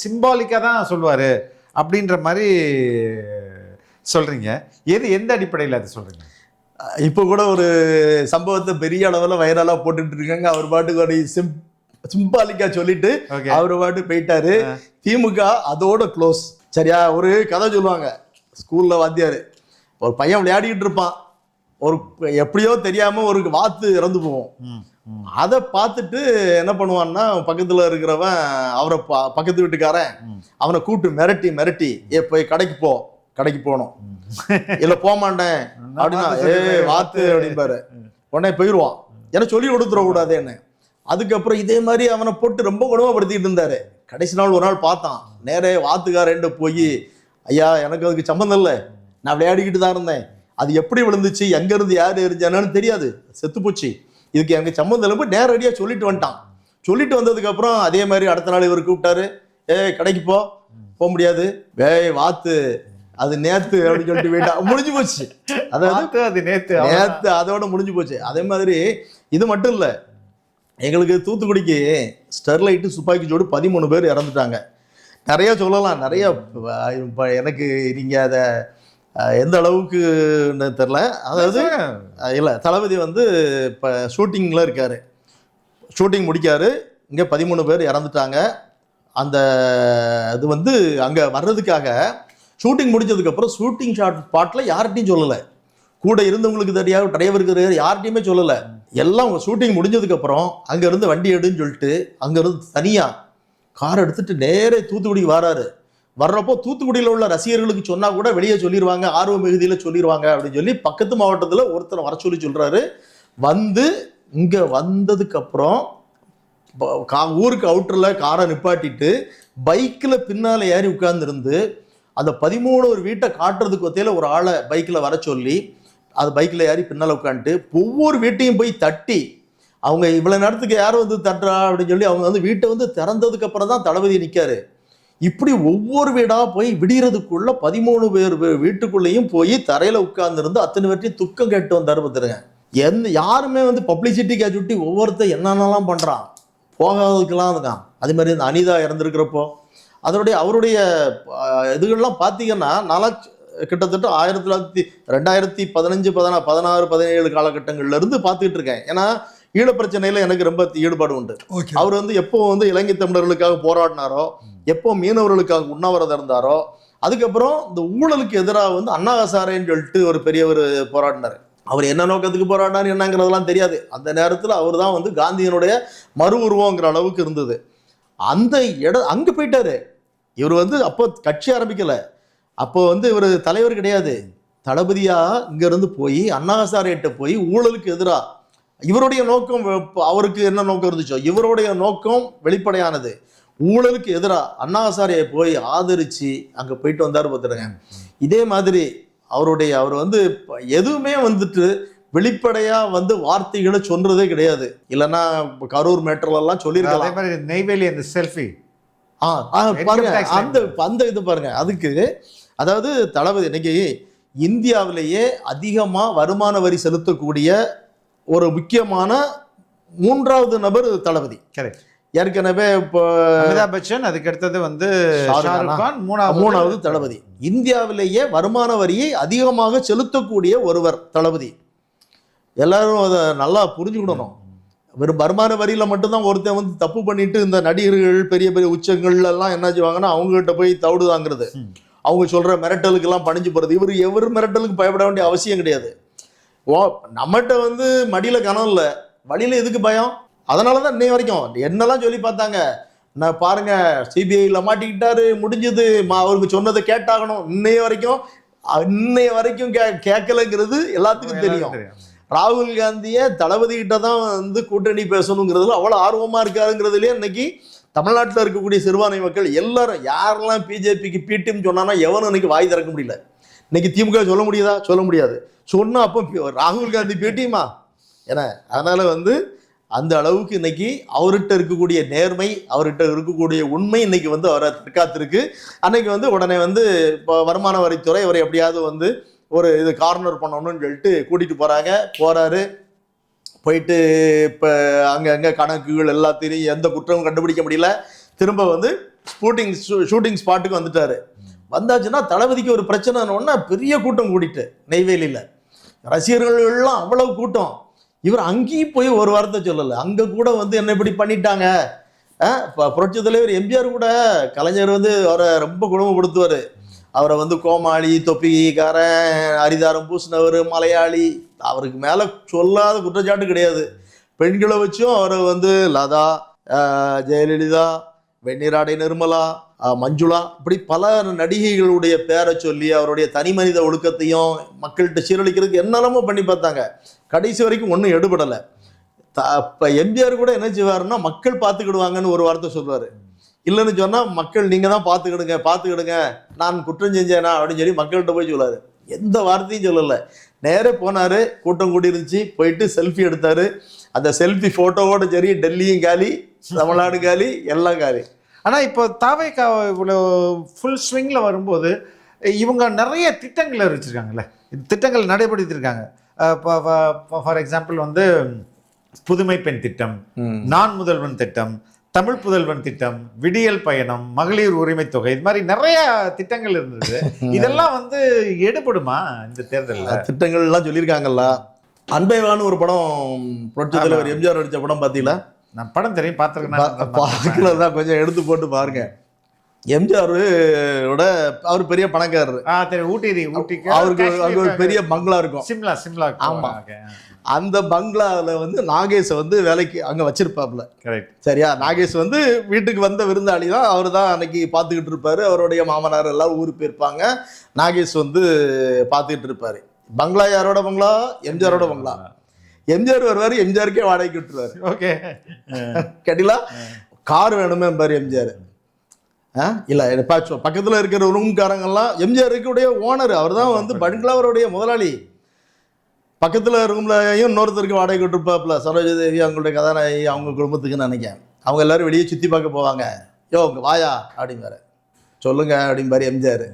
சிம்பாலிக்கா தான் சொல்லுவாரு அப்படின்ற மாதிரி சொல்றீங்க. எந்த அடிப்படையில் அதை சொல்றீங்க? இப்போ கூட ஒரு சம்பவத்தை பெரிய அளவில் வைரலாக போட்டுட்டு இருக்காங்க. அவர் பாட்டுக்கு ஒரு சிம்பாலிக்கா சொல்லிட்டு அவர் பாட்டு போயிட்டாரு. திமுக அதோட க்ளோஸ். சரியா? ஒரு கதை சொல்லுவாங்க, ஸ்கூல்ல வாத்தியாரு, ஒரு பையன் விளையாடிக்கிட்டு இருப்பான், ஒரு எப்படியோ தெரியாம ஒரு வாத்து இறந்து போவோம். அதை பார்த்துட்டு என்ன பண்ணுவான்னா, பக்கத்துல இருக்கிறவன் அவரை பக்கத்து வீட்டுக்காரன் அவனை கூப்பிட்டு மிரட்டி போய் கடைக்கு போகணும், இல்ல போக மாட்டேன் அப்படின்னா வாத்து அப்படின்பாரு. உடனே போயிடுவான், ஏன்னா சொல்லி கொடுத்துட கூடாது என்ன. அதுக்கப்புறம் இதே மாதிரி அவனை போட்டு ரொம்ப கொடுமைப்படுத்திட்டு இருந்தாரு. கடைசி நாள் ஒரு நாள் பார்த்தான், நேரே வாத்துக்காரன்ட்டு போய், ஐயா எனக்கு அதுக்கு சம்மந்தம் இல்லை, நான் விளையாடிக்கிட்டு தான் இருந்தேன், அது எப்படி விழுந்துச்சு, எங்க இருந்து யாரு எரிஞ்சானு தெரியாது, செத்து போச்சு, இதுக்கு எனக்கு சம்மந்தம் இல்லை, நேரடியா சொல்லிட்டு வந்துட்டான். சொல்லிட்டு வந்ததுக்கு அப்புறம் அதே மாதிரி அடுத்த நாள் இவர் கூப்பிட்டாரு, கடைக்கு போக முடியாது, வாத்து அது நேத்து அப்படின்னு சொல்லிட்டு போயிட்டா, முடிஞ்சு போச்சு. அதாவது அது நேத்து அதோட முடிஞ்சு போச்சு. அதே மாதிரி இது மட்டும் இல்லை, எங்களுக்கு தூத்துக்குடிக்கு ஸ்டெர்லைட்டு துப்பாக்கி சூடு 13 பேர் இறந்துட்டாங்க. நிறைய சொல்லலாம், நிறைய. எனக்கு நீங்கள் அதை எந்த அளவுக்குன்னு தெரில. அதாவது இல்லை, தளபதி வந்து இப்போ ஷூட்டிங்கில் இருக்கார், ஷூட்டிங் முடிக்காரு, இங்கே 13 பேர் இறந்துட்டாங்க. அந்த இது வந்து அங்கே வர்றதுக்காக ஷூட்டிங் முடிஞ்சதுக்கப்புறம் ஷூட்டிங் ஸ்பாட்டில் யார்கிட்டையும் சொல்லலை, கூட இருந்தவங்களுக்கு தெரியாது, டிரைவருக்கு தெரியாது, யார்கிட்டையுமே சொல்லலை. எல்லாம் ஷூட்டிங் முடிஞ்சதுக்கப்புறம் அங்கேருந்து வண்டி எடுன்னு சொல்லிட்டு அங்கேருந்து தனியாக கார் எடுத்துட்டு நேரே தூத்துக்குடிக்கு வராரு. வர்றப்போ தூத்துக்குடியில் உள்ள ரசிகர்களுக்கு சொன்னால் கூட வெளியே சொல்லிடுவாங்க, ஆர்வ மிகுதியில் சொல்லிடுவாங்க அப்படின்னு சொல்லி பக்கத்து மாவட்டத்தில் ஒருத்தர் வர சொல்லி சொல்கிறாரு. வந்து இங்கே வந்ததுக்கப்புறம் ஊருக்கு அவுட்டரில் காரை நிப்பாட்டிட்டு பைக்கில் பின்னால் ஏறி உட்கார்ந்துருந்து அந்த 13 ஒரு வீட்டை காட்டுறதுக்கு ஒத்தையில் ஒரு ஆளை பைக்கில் வர சொல்லி அது பைக்கில் ஏறி பின்னால் உட்காந்துட்டு ஒவ்வொரு வீட்டையும் போய் தட்டி, அவங்க இவ்வளோ நேரத்துக்கு யாரும் வந்து தட்டுறா அப்படின்னு சொல்லி அவங்க வந்து வீட்டை வந்து திறந்ததுக்கு அப்புறம் தான் தளபதி நிற்காரு. இப்படி ஒவ்வொரு வீடாக போய் விடிகிறதுக்குள்ள 13 பேர் வீட்டுக்குள்ளேயும் போய் தரையில் உட்கார்ந்துருந்து அத்தனை பேர்ட்டையும் துக்கம் கேட்டு வந்தார். பார்த்துருங்க, யாருமே வந்து பப்ளிசிட்டி கேச்சுட்டி ஒவ்வொருத்தர் என்னென்னலாம் பண்ணுறான், போகாததுக்கெல்லாம் இருக்கான். அதே மாதிரி இந்த அனிதா இறந்துருக்கிறப்போ அவருடைய இதுகள்லாம் பார்த்தீங்கன்னா, நல்லா கிட்டத்தட்ட 2015, 16, 17 காலகட்டங்கள்ல இருந்து பார்த்துக்கிட்டு இருக்கேன். ஏன்னா ஈழப்பிரச்சனையில எனக்கு ரொம்ப ஈடுபாடு உண்டு. ஓகே. அவர் வந்து எப்போ வந்து இலங்கை தமிழர்களுக்காக போராடினாரோ, எப்போ மீனவர்களுக்காக உண்ணாவிரதம் இருந்தாரோ, அதுக்கப்புறம் இந்த ஊழலுக்கு எதிராக வந்து அண்ணா ஹசாரேன்னு சொல்லிட்டு ஒரு பெரியவர் போராடினார். அவர் என்ன நோக்கத்துக்கு போராடினார் என்னங்கிறதெல்லாம் தெரியாது. அந்த நேரத்தில் அவர் தான் வந்து காந்தியினுடைய மறு உருவங்கிற அளவுக்கு இருந்தது. அந்த அங்கே போயிட்டாரு. இவர் வந்து அப்போ கட்சி ஆரம்பிக்கல, அப்போ வந்து இவர் தலைவர் கிடையாது, தளபதியா இங்கிருந்து போய் அண்ணா ஹசாரேட்ட போய் ஊழலுக்கு எதிராக இவருடைய நோக்கம், அவருக்கு என்ன நோக்கம் இருந்துச்சோ இவருடைய நோக்கம் வெளிப்படையானது. ஊழலுக்கு எதிராக அண்ணா ஹசாரேயை போய் ஆதரிச்சு அங்க போயிட்டு வந்தாரு பார்த்துருங்க. இதே மாதிரி அவர் வந்து எதுவுமே வந்துட்டு வெளிப்படையா வந்து வார்த்தைகளை சொல்றதே கிடையாது. இல்லைன்னா கரூர் மேட்டர்ல எல்லாம் சொல்லியிருக்கலாம். நெய்வேலி அந்த செல்ஃபி பாருங்க, அந்த இது பாருங்க. அதுக்கு அதாவது தளபதி இன்னைக்கு இந்தியாவிலேயே அதிகமா வருமான வரி செலுத்தக்கூடிய ஒரு முக்கியமான 3வது நபர் தளபதி. ஏற்கனவே இப்போ அமிதாப் பச்சன், அதுக்கு அடுத்தது வந்து ஷாருக் கான், 3வது தளபதி. இந்தியாவிலேயே வருமான வரியை அதிகமாக செலுத்தக்கூடிய ஒருவர் தளபதி. எல்லாரும் அதை நல்லா புரிஞ்சுக்கிடணும். வெறும் வருமான வரியில மட்டும்தான் ஒருத்தன் வந்து தப்பு பண்ணிட்டு இந்த நடிகர்கள் பெரிய பெரிய உச்சங்கள் எல்லாம் என்ன செய்வாங்கன்னா அவங்ககிட்ட போய் தவிடு வாங்குறது, அவங்க சொல்ற மிரட்டலுக்கு எல்லாம் பணிஞ்சு போறது. எவர் மிரட்டலுக்கு பயப்பட வேண்டிய அவசியம் கிடையாது. நம்மகிட்ட வந்து மடியில கனம் இல்லை, வழியில எதுக்கு பயம்? அதனாலதான் இன்னைய வரைக்கும் என்னெல்லாம் சொல்லி பார்த்தாங்க. நான் பாருங்க சிபிஐல மாட்டிக்கிட்டாரு, முடிஞ்சது, அவருக்கு சொன்னதை கேட்டாகணும். இன்னைய வரைக்கும் கேட்கலங்கிறது எல்லாத்துக்கும் தெரியும். ராகுல் காந்தியை தளபதி கிட்ட தான் வந்து கூட்டணி பேசணுங்கிறதுல அவ்வளோ ஆர்வமா இருக்காருங்கிறதுலேயே இன்னைக்கு தமிழ்நாட்டில் இருக்கக்கூடிய சிறுபான்மை மக்கள் எல்லாரும், யாரெல்லாம் பிஜேபிக்கு பீட்டின்னு சொன்னானா எவனும் இன்னைக்கு வாய் திறக்க முடியல. இன்னைக்கு திமுக சொல்ல முடியுதா? சொல்ல முடியாது. சொன்னா அப்போ ராகுல் காந்தி பேட்டியுமா ஏன்னா, அதனால வந்து அந்த அளவுக்கு இன்னைக்கு அவர்கிட்ட இருக்கக்கூடிய நேர்மை, அவர்கிட்ட இருக்கக்கூடிய உண்மை இன்னைக்கு வந்து அவரை தற்காத்திருக்கு. அன்னைக்கு வந்து உடனே வந்து இப்போ வருமான வரித்துறை அவரை எப்படியாவது வந்து ஒரு இது கார்னர் பண்ணணும்னு சொல்லிட்டு கூட்டிட்டு போறாரு. போயிட்டு இப்போ அங்கே கணக்குகள் எல்லாத்தையும் எந்த குற்றமும் கண்டுபிடிக்க முடியல. திரும்ப வந்து ஷூட்டிங் ஸ்பாட்டுக்கு வந்துட்டாரு. வந்தாச்சுன்னா தளபதிக்கு ஒரு பிரச்சனைன்னா பெரிய கூட்டம் கூட்டிட்டு நெய்வேலியில் ரசிகர்கள் எல்லாம் அவ்வளவு கூட்டம். இவர் அங்கேயும் போய் ஒரு வார்த்தை சொல்லலை. அங்கே கூட வந்து என்ன இப்படி பண்ணிட்டாங்க. புரட்சி தலைவர் எம்ஜிஆர் கூட கலைஞர் வந்து அவரை ரொம்ப குடும்பப்படுத்துவார். அவரை வந்து கோமாளி, தொப்பிக்காரன், அரிதாரம் பூசினவர், மலையாளி, அவருக்கு மேலே சொல்லாத குற்றச்சாட்டு கிடையாது. பெண்களை வச்சும் அவரை வந்து லதா, ஜெயலலிதா, வெந்நீராடை நிர்மலா, மஞ்சுளா, இப்படி பல நடிகைகளுடைய பேரை சொல்லி அவருடைய தனி மனித ஒழுக்கத்தையும் மக்கள்கிட்ட சீரழிக்கிறதுக்கு என்னெல்லாமோ பண்ணி பார்த்தாங்க. கடைசி வரைக்கும் ஒன்றும் எடுபடலை. இப்போ எம்ஜிஆர் கூட என்ன செய்வாருன்னா மக்கள் பார்த்துக்கிடுவாங்கன்னு ஒரு வார்த்தை சொல்லுவார். இல்லைன்னு சொன்னால் மக்கள் நீங்கள் தான் பார்த்துக்கிடுங்க, நான் குற்றம் செஞ்சேனா அப்படின்னு சொல்லி மக்கள்கிட்ட போய் சொல்லுவார். எந்த வார்த்தையும் சொல்லலை. நேரே போனார், கூட்டம் கூடி இருந்துச்சு, போயிட்டு செல்ஃபி எடுத்தார். அந்த செல்ஃபி ஃபோட்டோவோட சரி டெல்லியும் காலி, தமிழ்நாடு காலி, எல்லாம் காலி. ஆனால் இப்போ தாவேக்கா இவ்வளோ ஃபுல் ஸ்விங்கில் வரும்போது இவங்க நிறைய திட்டங்களை அறிவிச்சிருக்காங்கல்ல, திட்டங்கள் நடைபெறுத்திருக்காங்க. ஃபார் எக்ஸாம்பிள் வந்து புதுமை பெண் திட்டம், நான் முதல்வன் திட்டம், தமிழ் புதல்வன் திட்டம், விடியல் பயணம், மகளிர் உரிமை தொகை, இது மாதிரி நிறைய திட்டங்கள் இருந்தது. இதெல்லாம் வந்து எடுபடுமா இந்த தேர்தலில்? திட்டங்கள் எல்லாம் சொல்லியிருக்காங்கல்ல. அன்பைவான்னு ஒரு படம் புரட்சி தலைவர் எம்ஜிஆர் நடித்த படம் பார்த்தீங்களா? நான் படம் தெரியும், பார்த்துருக்கேன். தான் கொஞ்சம் எடுத்து போட்டு பாருங்க. எம்ஜிஆரோட அவர் பெரிய பணக்காரர். ஊட்டிக்கு அவருக்கு அங்கே ஒரு பெரிய பங்களா இருக்கும், சிம்லா. ஆமா, அந்த பங்களாவில் வந்து நாகேஷை வந்து வேலைக்கு அங்கே வச்சிருப்பாப்புல. சரியா? நாகேஷ் வந்து வீட்டுக்கு வந்த விருந்தாளி தான், அவர் தான் அன்னைக்கு பார்த்துக்கிட்டு இருப்பாரு. அவருடைய மாமனார் எல்லாம் ஊருக்கு போயிருப்பாங்க, நாகேஷ் வந்து பார்த்துக்கிட்டு இருப்பாரு. பங்களா யாரோட பங்களா? எம்ஜிஆரோட பங்களா. எம்ஜிஆர் வருவாரு, எம்ஜிஆருக்கே வாடகைக்கு விட்டுருவாரு. ஓகே, கேட்டீங்களா? கார் வேணுமே பாரு எம்ஜிஆர். இல்லை பக்கத்தில் இருக்கிற ரூம்காரங்கெல்லாம் எம்ஜிஆருக்குடைய ஓனர், அவர் தான் வந்து பங்களாவருடைய முதலாளி. பக்கத்தில் ரூம்லையும் இன்னொருத்தருக்கு வாடகை விட்டுருப்பாப்புல, சரோஜா தேவி அவங்களுடைய கதாநாயகி, அவங்க குடும்பத்துக்குன்னு நினைக்கிறேன். அவங்க எல்லாரும் வெளியே சுற்றி பார்க்க போவாங்க. உங்க வாயா அப்படிம்பாரு, சொல்லுங்க அப்படிம்பாரு எம்ஜிஆர்.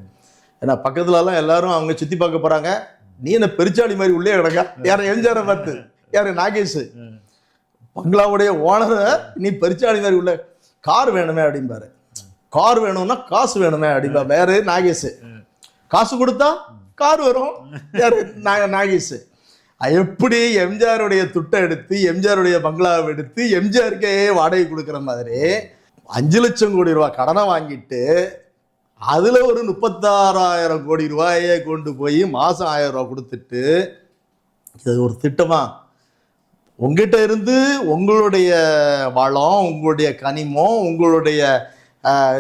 ஏன்னா பக்கத்துலலாம் எல்லாரும் அவங்க சுற்றி பார்க்க போகிறாங்க, நீ என்ன பெருச்சாளி மாதிரி உள்ளே கிடக்கா? யார்? எம்ஜிஆரை பார்த்து. யார்? நாகேஷ். பங்களாவுடைய ஓனரை நீ பெருச்சாளி மாதிரி உள்ள, கார் வேணுமே அப்படிம்பாரு. கார் வேணும்னா காசு வேணுமே அப்படிம்பா வேறு நாகேஷ். காசு கொடுத்தா கார் வரும். யாரு? நாகேஷ். எப்படி எம்ஜிஆருடைய துட்டை எடுத்து எம்ஜிஆருடைய பங்களாவை எடுத்து எம்ஜிஆருக்கே வாடகை கொடுக்குற மாதிரி 5 லட்சம் கோடி ரூபாய் கடனை வாங்கிட்டு அதில் ஒரு 36,000 கோடி ரூபாயை கொண்டு போய் மாதம் 1000 ரூபா கொடுத்துட்டு இது ஒரு திட்டமா? உங்ககிட்ட இருந்து உங்களுடைய வளம், உங்களுடைய கனிமம், உங்களுடைய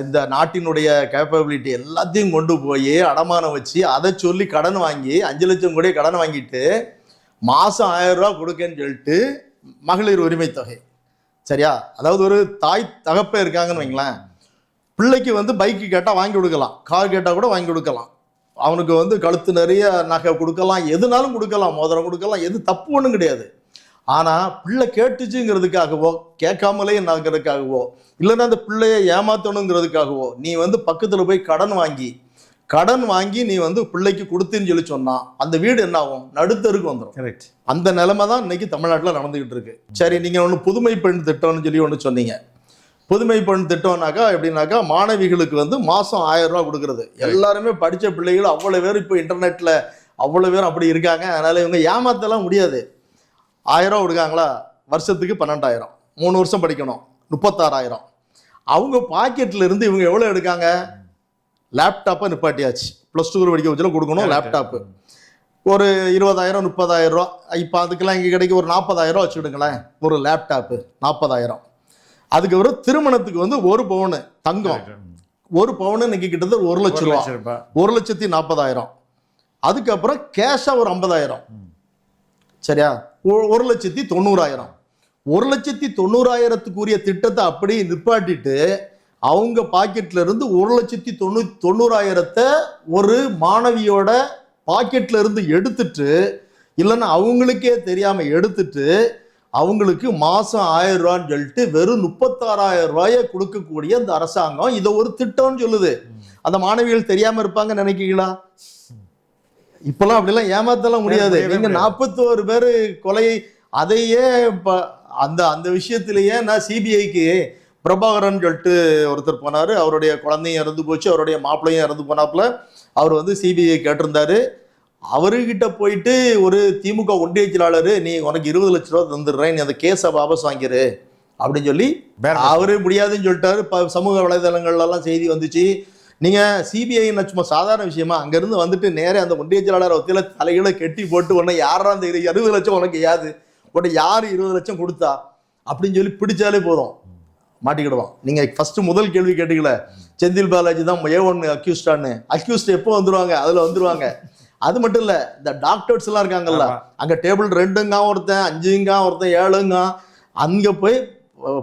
இந்த நாட்டினுடைய கேப்பபிலிட்டி எல்லாத்தையும் கொண்டு போய் அடமானம் வச்சு அதை சொல்லி கடன் வாங்கி 5 லட்சம் கோடி கடன் வாங்கிட்டு மாதம் 1000 ரூபா கொடுக்கன்னு சொல்லிட்டு மகளிர் உரிமை தொகை. சரியா? அதாவது ஒரு தாய் தகப்பே இருக்காங்கன்னு வைங்களேன், பிள்ளைக்கு வந்து பைக்கு கேட்டால் வாங்கி கொடுக்கலாம், கார் கேட்டால் கூட வாங்கி கொடுக்கலாம், அவனுக்கு வந்து கழுத்து நிறைய நகை கொடுக்கலாம், எதுனாலும் கொடுக்கலாம், மோதிரம் கொடுக்கலாம், எது தப்பு ஒன்றும் கிடையாது. ஆனால் பிள்ளை கேட்டுச்சுங்கிறதுக்காகவோ கேட்காமலே நகிறதுக்காகவோ இல்லைன்னா அந்த பிள்ளையை ஏமாற்றணுங்கிறதுக்காகவோ நீ வந்து பக்கத்தில் போய் கடன் வாங்கி நீ வந்து பிள்ளைக்கு கொடுத்துன்னு சொல்லி சொன்னா அந்த வீடு என்ன ஆகும்? நடுத்தருக்கு வந்துடும். கரெக்ட். அந்த நிலைமை தான் இன்னைக்கு தமிழ்நாட்டில் நடந்துகிட்டு இருக்கு. சரி, நீங்கள் ஒன்று புதுமை பெண் திட்டம்னு சொல்லி ஒன்று சொன்னீங்க. புதுமை பெண் திட்டம்னாக்கா எப்படின்னாக்கா மாணவிகளுக்கு வந்து மாதம் 1000 ரூபா கொடுக்குறது. எல்லாருமே படித்த பிள்ளைகள் அவ்வளோ பேர் இப்போ இன்டர்நெட்டில் அவ்வளோ பேர் அப்படி இருக்காங்க. அதனால் இவங்க ஏமாற்றலாம் முடியாது. 1000 ரூபா கொடுக்காங்களா, வருஷத்துக்கு 12,000, 3 வருஷம் படிக்கணும், 36,000. அவங்க பாக்கெட்டில் இருந்து இவங்க எவ்வளோ எடுக்காங்க? லேப்டாப்பை நிப்பாட்டியாச்சு. +2 படிக்க வச்சுல கொடுக்கணும் லேப்டாப்பு. ஒரு 20,000 30,000 ரூபா. இப்போ அதுக்கெல்லாம் இங்கே கிடைக்க ஒரு 40,000 ரூபா வச்சுக்கிடுங்களேன். ஒரு லேப்டாப்பு 40,000. அதுக்கப்புறம் திருமணத்துக்கு வந்து 1 பவுன் தங்கம், 1 பவுன் இன்னைக்கு கிட்டத்தட்ட 1 லட்சம் ரூபா, 1,40,000. அதுக்கப்புறம் கேஷாக ஒரு 50,000. சரியா? 1,90,000. 1,90,000த்துக்குரிய திட்டத்தை அப்படி நிப்பாட்டிட்டு அவங்க பாக்கெட்ல இருந்து 1,90,000 ஒரு மாணவியோட பாக்கெட்ல இருந்து எடுத்துட்டு, இல்லைன்னா அவங்களுக்கே தெரியாம எடுத்துட்டு அவங்களுக்கு மாசம் 1000 ரூபான்னு சொல்லிட்டு வெறும் 36,000 ரூபாயை கொடுக்கக்கூடிய அந்த அரசாங்கம் இதை ஒரு திட்டம்னு சொல்லுது. அந்த மாணவிகள் தெரியாம இருப்பாங்க நினைக்கிறீங்களா? இப்பெல்லாம் அப்படிலாம் ஏமாத்தலாம் முடியாது. நீங்க 41 பேர் கொலை, அதையே அந்த விஷயத்திலேயே நான் சிபிஐக்கு பிரபாகரன் சொல்லிட்டு ஒருத்தர் போனாரு. அவருடைய குழந்தையும் இறந்து போச்சு, அவருடைய மாப்பிள்ளையும் இறந்து போனாப்புல. அவர் வந்து சிபிஐ கேட்டிருந்தாரு. அவர்கிட்ட போயிட்டு ஒரு திமுக ஒன்றிய செயலாளர், நீ உனக்கு 20 லட்ச ரூபா தந்துடுறேன், நீ அந்த கேஸை வாபஸ் வாங்கிரு அப்படின்னு சொல்லி அவரு முடியாதுன்னு சொல்லிட்டாரு. சமூக வலைதளங்கள்லாம் செய்தி வந்துச்சு. நீங்கள் சிபிஐன்னு சும்மா சாதாரண விஷயமா அங்கேருந்து வந்துட்டு நேரே அந்த ஒன்றிய செயலாளர் ஒத்தியில தலைகளை கெட்டி போட்டு உடனே யாரா அந்த 60 லட்சம் உனக்கு யாது, உடனே யார் 20 லட்சம் கொடுத்தா அப்படின்னு சொல்லி பிடிச்சாலே போதும், மாட்டிக்கிடுவான். நீங்கள் ஃபஸ்ட்டு முதல் கேள்வி கேட்டீங்களே, செந்தில் பாலாஜி தான் A1 அக்யூஸ்டான்னு. அக்யூஸ்ட் எப்போ வந்துருவாங்க? அதில் வந்துருவாங்க. அது மட்டும் இல்லை, இந்த டாக்டர்ஸ் எல்லாம் இருக்காங்கல்ல, அங்கே டேபிள் 2ங்க ஒருத்தன், 5ங்க ஒருத்தன், 7ங்க அங்கே போய்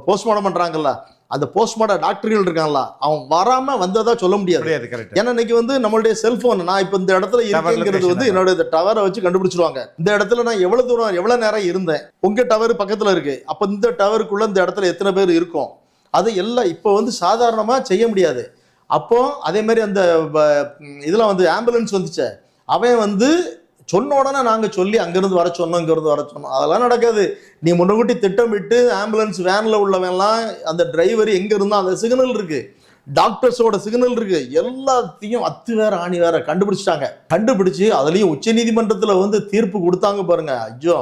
போஸ்ட்மார்ட்டம் பண்ணுறாங்கல்ல, அந்த போஸ்ட்மார்ட்டம் டாக்டர்கள் இருக்காங்களா, அவன் வராம வந்ததா சொல்ல முடியாது. ஏன்னா இன்னைக்கு வந்து நம்மளுடைய செல்போன், நான் இப்போ இந்த இடத்துல இருக்கேங்கிறது வந்து என்னோட டவரை வச்சு கண்டுபிடிச்சிருவாங்க. இந்த இடத்துல நான் எவ்வளவு தூரம் எவ்வளவு நேரம் இருந்தேன், உங்க டவர் பக்கத்துல இருக்கு, அப்ப இந்த டவருக்குள்ள இந்த இடத்துல எத்தனை பேர் இருக்கும், அது எல்லாம் இப்போ வந்து சாதாரணமா செய்ய முடியாது. அப்போ அதே மாதிரி அந்த இதெல்லாம் வந்து ஆம்புலன்ஸ் வந்துச்சு, அவன் வந்து சொன்ன உடனே நாங்கள் சொல்லி அங்கேருந்து வர சொன்னோம், இங்கேருந்து வர சொன்னோம், அதெல்லாம் நடக்காது. நீ முன்னக்கூட்டி திட்டமிட்டு ஆம்புலன்ஸ் வேனில் உள்ளவன்லாம் அந்த டிரைவர் எங்கே இருந்தால் அந்த சிக்னல் இருக்குது, டாக்டர்ஸோட சிக்னல் இருக்குது, எல்லாத்தையும் அத்து வேற ஆணி வேற கண்டுபிடிச்சு அதுலேயும் உச்ச நீதிமன்றத்தில் வந்து தீர்ப்பு கொடுத்தாங்க பாருங்க. ஐயோ,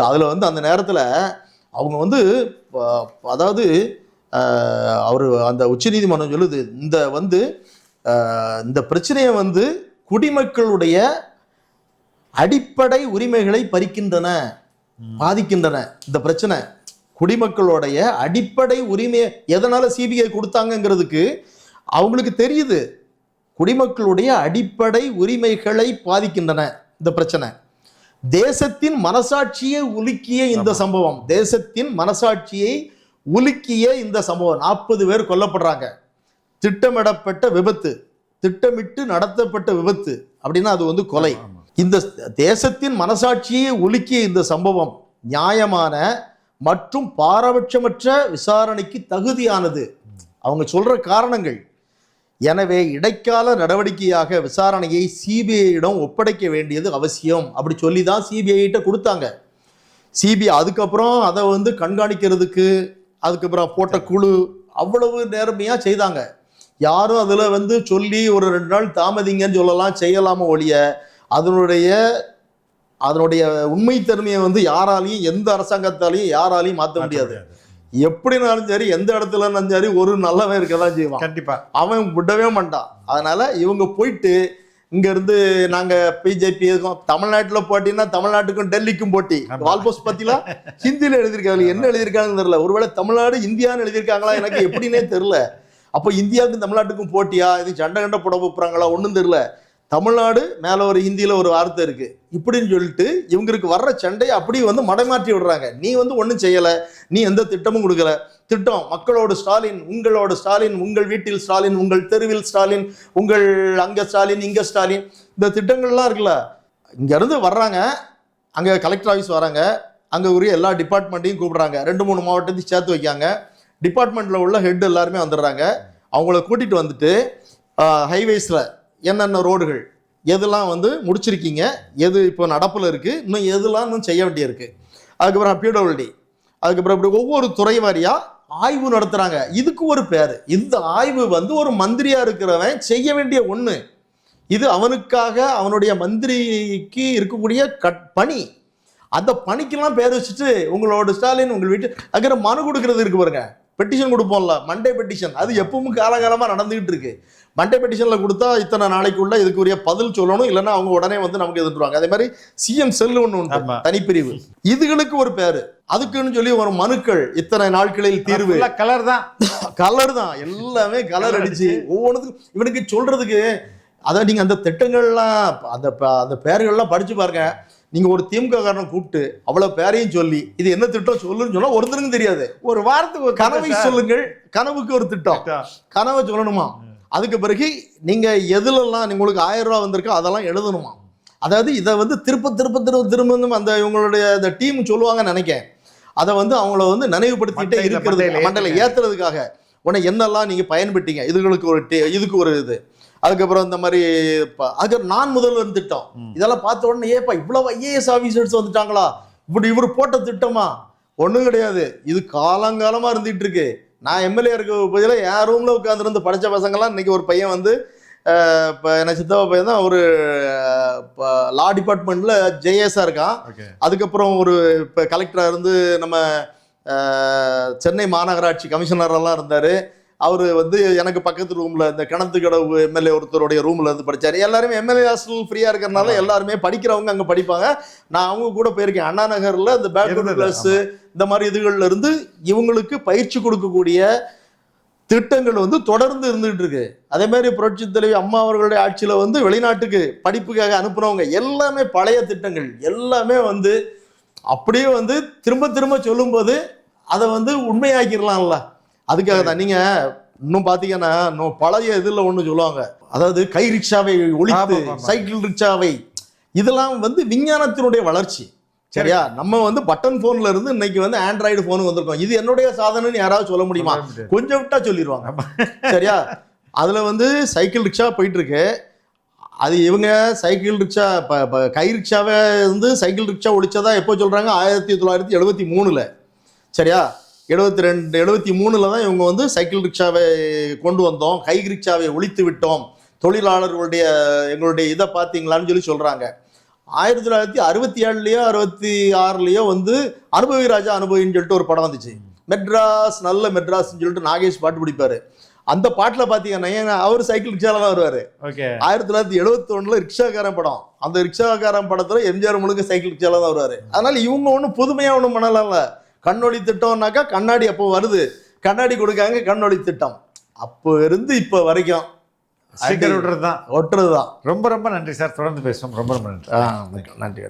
அதில் வந்து அந்த நேரத்தில் அவங்க வந்து அதாவது அவர் அந்த உச்ச நீதிமன்றம் சொல்லுது, இந்த பிரச்சனையை வந்து குடிமக்களுடைய அடிப்படை உரிமைகளை பறிக்கின்றன, பாதிக்கின்றன. இந்த பிரச்சனை குடிமக்களுடைய அடிப்படை உரிமையை எதனால சிபிஐ கொடுத்தாங்கிறதுக்கு அவங்களுக்கு தெரியுது. குடிமக்களுடைய அடிப்படை உரிமைகளை பாதிக்கின்றன இந்த பிரச்சனை. தேசத்தின் மனசாட்சியை உலுக்கிய இந்த சம்பவம், தேசத்தின் மனசாட்சியை உலுக்கிய இந்த சம்பவம். 40 பேர் கொல்லப்படுறாங்க. திட்டமிடப்பட்ட விபத்து, திட்டமிட்டு நடத்தப்பட்ட விபத்து அப்படின்னா அது வந்து கொலை. இந்த தேசத்தின் மனசாட்சியை உலுக்கிய இந்த சம்பவம் நியாயமான மற்றும் பாரபட்சமற்ற விசாரணைக்கு தகுதியானது. அவங்க சொல்ற காரணங்கள். எனவே இடைக்கால நடவடிக்கையாக விசாரணையை சிபிஐயிடம் ஒப்படைக்க வேண்டியது அவசியம் அப்படி சொல்லி தான் சிபிஐட்ட கொடுத்தாங்க. சிபிஐ அதுக்கப்புறம் அதை வந்து கண்காணிக்கிறதுக்கு அதுக்கப்புறம் போட்ட குழு அவ்வளவு நேர்மையாக செய்தாங்க. யாரும் அதில் வந்து சொல்லி ஒரு 2 நாள் தாமதிங்கன்னு சொல்லலாம், செய்யலாம ஒழிய அதனுடைய அதனுடைய உண்மைத்தன்மையை வந்து யாராலையும் எந்த அரசாங்கத்தாலையும் யாராலையும் மாற்ற முடியாது. எப்படினாலும் சரி, எந்த இடத்துல இருந்தாலும் சரி, ஒரு நல்லவன் இருக்கதான் செய்வான். கண்டிப்பா அவன் விடவே மாட்டான். அதனால இவங்க போயிட்டு இங்க இருந்து நாங்க பிஜேபி இருக்கோம், தமிழ்நாட்டுல போட்டின்னா தமிழ்நாட்டுக்கும் டெல்லிக்கும் போட்டி. வால்போஸ்ட் பத்திலாம் ஹிந்தியில எழுதியிருக்காங்க, என்ன எழுதியிருக்காங்கன்னு தெரியல. ஒருவேளை தமிழ்நாடு இந்தியான்னு எழுதியிருக்காங்களா எனக்கு எப்படின்னே தெரியல. அப்போ இந்தியாவுக்கும் தமிழ்நாட்டுக்கும் போட்டியா, இது சண்டை கண்ட போட போறாங்களா ஒன்றும் தெரியல. தமிழ்நாடு மேல ஒரு ஹிந்தியில ஒரு வார்த்தை இருக்கு இப்படின்னு சொல்லிட்டு இவங்களுக்கு வர்ற சண்டையை அப்படி வந்து மடைமாற்றி விடுறாங்க. நீ வந்து ஒன்றும் செய்யல, நீ எந்த திட்டமும் கொடுக்கல. திட்டம் மக்களோடு ஸ்டாலின், உங்களோட ஸ்டாலின், உங்கள் வீட்டில் ஸ்டாலின், உங்கள் தெருவில் ஸ்டாலின், உங்கள் அங்க ஸ்டாலின், இங்க ஸ்டாலின், இந்த திட்டங்கள்லாம் இருக்குல்ல. இங்க இருந்து வர்றாங்க, அங்க கலெக்டர் ஆஃபீஸ் வராங்க, அங்க உரிய எல்லா டிபார்ட்மெண்ட்டையும் கூப்பிடுறாங்க, 2-3 மாவட்டத்தையும் சேர்த்து வைக்காங்க. டிபார்ட்மெண்ட்ல உள்ள ஹெட் எல்லாருமே வந்துடுறாங்க. அவங்கள கூட்டிட்டு வந்துட்டு ஹைவேஸ்ல என்னென்ன ரோடுகள் எதெல்லாம் வந்து முடிச்சிருக்கீங்க, எது இப்போ நடப்பில் இருக்கு, இன்னும் எதெல்லாம் இன்னும் செய்ய வேண்டியிருக்கு, அதுக்கப்புறம் பிடபிள்யூடி, அதுக்கப்புறம் இப்படி ஒவ்வொரு துறை வாரியா ஆய்வு நடத்துறாங்க. இதுக்கு ஒரு பேர். இந்த ஆய்வு வந்து ஒரு மந்திரியா இருக்கிறவன் செய்ய வேண்டிய ஒண்ணு. இது அவனுக்காக அவனுடைய மந்திரிக்கு இருக்கக்கூடிய பணி. அந்த பணிக்கெல்லாம் பேர் வச்சுட்டு உங்களோட ஸ்டாலின் உங்கள் வீட்டு அங்கே மனு கொடுக்கறது இருக்கு பாருங்க, பெட்டிஷன் கொடுப்போம்ல, மண்டே பெட்டிஷன். அது எப்பவும் காலகாலமாக நடந்துகிட்டு இருக்கு. மண்டே பெட்டிஷனில் கொடுத்தா இத்தனை நாளைக்குள்ள இதுக்குரிய பதில் சொல்லணும், இல்லைன்னா அவங்க உடனே வந்து நமக்கு எதிர்த்துருவாங்க. அதே மாதிரி சிஎம் செல் ஒன்று உண்டு, தனிப்பிரிவு. இதுகளுக்கு ஒரு பேரு. அதுக்குன்னு சொல்லி ஒரு மனுக்கள் இத்தனை நாட்களில் தீர்வு. கலர் தான், கலர் தான், எல்லாமே கலர் அடிச்சு ஒவ்வொன்றுக்கும் இவனுக்கு சொல்றதுக்கு. அதான் நீங்க அந்த திட்டங்கள்லாம் அந்த பேர்கள்லாம் படிச்சு பாருங்க. நீங்க ஒரு திமுக காரனை கூப்பிட்டு அவ்வளவு பேரையும் சொல்லி இது என்ன திட்டம் சொல்லுன்னு சொன்னா ஒருத்தருக்கும் தெரியாது. ஒரு வாரத்துக்கு கனவை சொல்லுங்கள், கனவுக்கு ஒரு திட்டம், கனவை சொல்லணுமா. அதுக்கு பிறகு நீங்க எதுலெல்லாம் உங்களுக்கு 1000 ரூபா வந்திருக்கோ அதெல்லாம் எழுதணுமா. அதாவது இதை வந்து திரும்ப அந்த இவங்களுடைய அந்த டீம் சொல்லுவாங்கன்னு நினைக்கிறேன். அதை வந்து அவங்கள வந்து நினைவுபடுத்திட்டே இருக்கிறது, மண்டல ஏத்துறதுக்காக உடனே என்னெல்லாம் நீங்க பயன்பட்டீங்க, இதுக்கு ஒரு இது. அதுக்கப்புறம் இந்த மாதிரி அதுக்கு நான் முதல்வர் திட்டம் இதெல்லாம் பார்த்த உடனே ஏப்பா இவ்வளவு ஐஏஎஸ் ஆபீசர்ஸ் வந்துட்டாங்களா, இப்படி இவர் போட்ட திட்டமா? ஒண்ணும் கிடையாது. இது காலங்காலமா இருந்துட்டு இருக்கு. நான் எம்எல்ஏ இருக்க பதில என் ரூம்ல உட்காந்துருந்து படிச்ச பசங்கள்லாம் இன்னைக்கு ஒரு பையன் வந்து இப்போ என்ன சித்தப்பா பையன் தான், ஒரு லா டிபார்ட்மெண்ட்ல ஜேஎஸ்ஆ இருக்கான். அதுக்கப்புறம் ஒரு இப்போ கலெக்டரா இருந்து நம்ம சென்னை மாநகராட்சி கமிஷனரெல்லாம் இருந்தாரு. அவர் வந்து எனக்கு பக்கத்து ரூம்ல இந்த கிணத்து கடவு எம்எல்ஏ ஒருத்தருடைய ரூம்ல இருந்து படிச்சாரு. எல்லாருமே எம்எல்ஏ ஹாஸ்டல் ஃப்ரீயா இருக்கிறதுனால எல்லாருமே படிக்கிறவங்க அங்க படிப்பாங்க. நான் அவங்க கூட போயிருக்கேன். அண்ணா நகர்ல இந்த பேக்வர்ட் கிளாஸ் இந்த மாதிரி இதுகள்ல இருந்து இவங்களுக்கு பயிற்சி கொடுக்கக்கூடிய திட்டங்கள் வந்து தொடர்ந்து இருந்துகிட்டு இருக்கு. அதே மாதிரி புரட்சி தலைவி அம்மா அவர்களுடைய ஆட்சியில வந்து வெளிநாட்டுக்கு படிப்புக்காக அனுப்புனவங்க எல்லாமே பழைய திட்டங்கள் எல்லாமே வந்து அப்படியே வந்து திரும்ப திரும்ப சொல்லும்போது அதை வந்து உண்மையாக்கிடலாம்ல. அதுக்காக தான் நீங்க இன்னும் பாத்தீங்கன்னா பழைய இதுல ஒண்ணு சொல்லுவாங்க, அதாவது கை ரிக்ஷாவை ஒழித்து சைக்கிள் ரிக்ஷாவை, இதெல்லாம் வந்து விஞ்ஞானத்தினுடைய வளர்ச்சி. சரியா? நம்ம வந்து பட்டன் போன்ல இருந்து இன்னைக்கு வந்து ஆண்ட்ராய்டு போன் வந்திருக்கோம். இது என்னுடைய சாதனைன்னு யாராவது சொல்ல முடியுமா? கொஞ்சம் விட்டா சொல்லிடுவாங்க. சரியா? அதுல வந்து சைக்கிள் ரிக்ஷா போயிட்டு இருக்கு. அது இவங்க சைக்கிள் ரிக்ஷா கை ரிக்ஷாவை வந்து சைக்கிள் ரிக்ஷா ஒழிச்சதா எப்போ சொல்றாங்க? 1973. சரியா? 73 தான் இவங்க வந்து சைக்கிள் ரிக்ஷாவை கொண்டு வந்தோம், கை ரிக்ஷாவை ஒழித்து விட்டோம், தொழிலாளர்களுடைய எங்களுடைய இதை பார்த்தீங்களான்னு சொல்லி சொல்றாங்க. 1967லயோ 66லயோ வந்து அனுபவி ராஜா அனுபவின்னு சொல்லிட்டு ஒரு படம் வந்துச்சு. மெட்ராஸ் நல்ல மெட்ராஸ்ன்னு சொல்லிட்டு நாகேஷ் பாட்டு பிடிப்பாரு. அந்த பாட்டுல பாத்தீங்கன்னா அவர் சைக்கிள் ரிக்ஷால தான் வருவாரு. 1971 ரிக்ஷாக்காரன் படம். அந்த ரிக்ஷாக்காரன் படத்துல எம்ஜிஆர் முழுக்க சைக்கிள் ரிக்ஷால தான் வருவாரு. அதனால இவங்க ஒன்றும் புதுமையா ஒன்றும் பண்ணலாம்ல. கண்ணொளி திட்டம்னாக்கா கண்ணாடி அப்போ வருது, கண்ணாடி கொடுக்காங்க, கண்ணொளி திட்டம். அப்போ இருந்து இப்போ வரைக்கும் ஒட்டுறது தான். ஒட்டுறது தான். ரொம்ப ரொம்ப நன்றி சார், தொடர்ந்து பேசுவோம். ரொம்ப ரொம்ப நன்றி. நன்றி.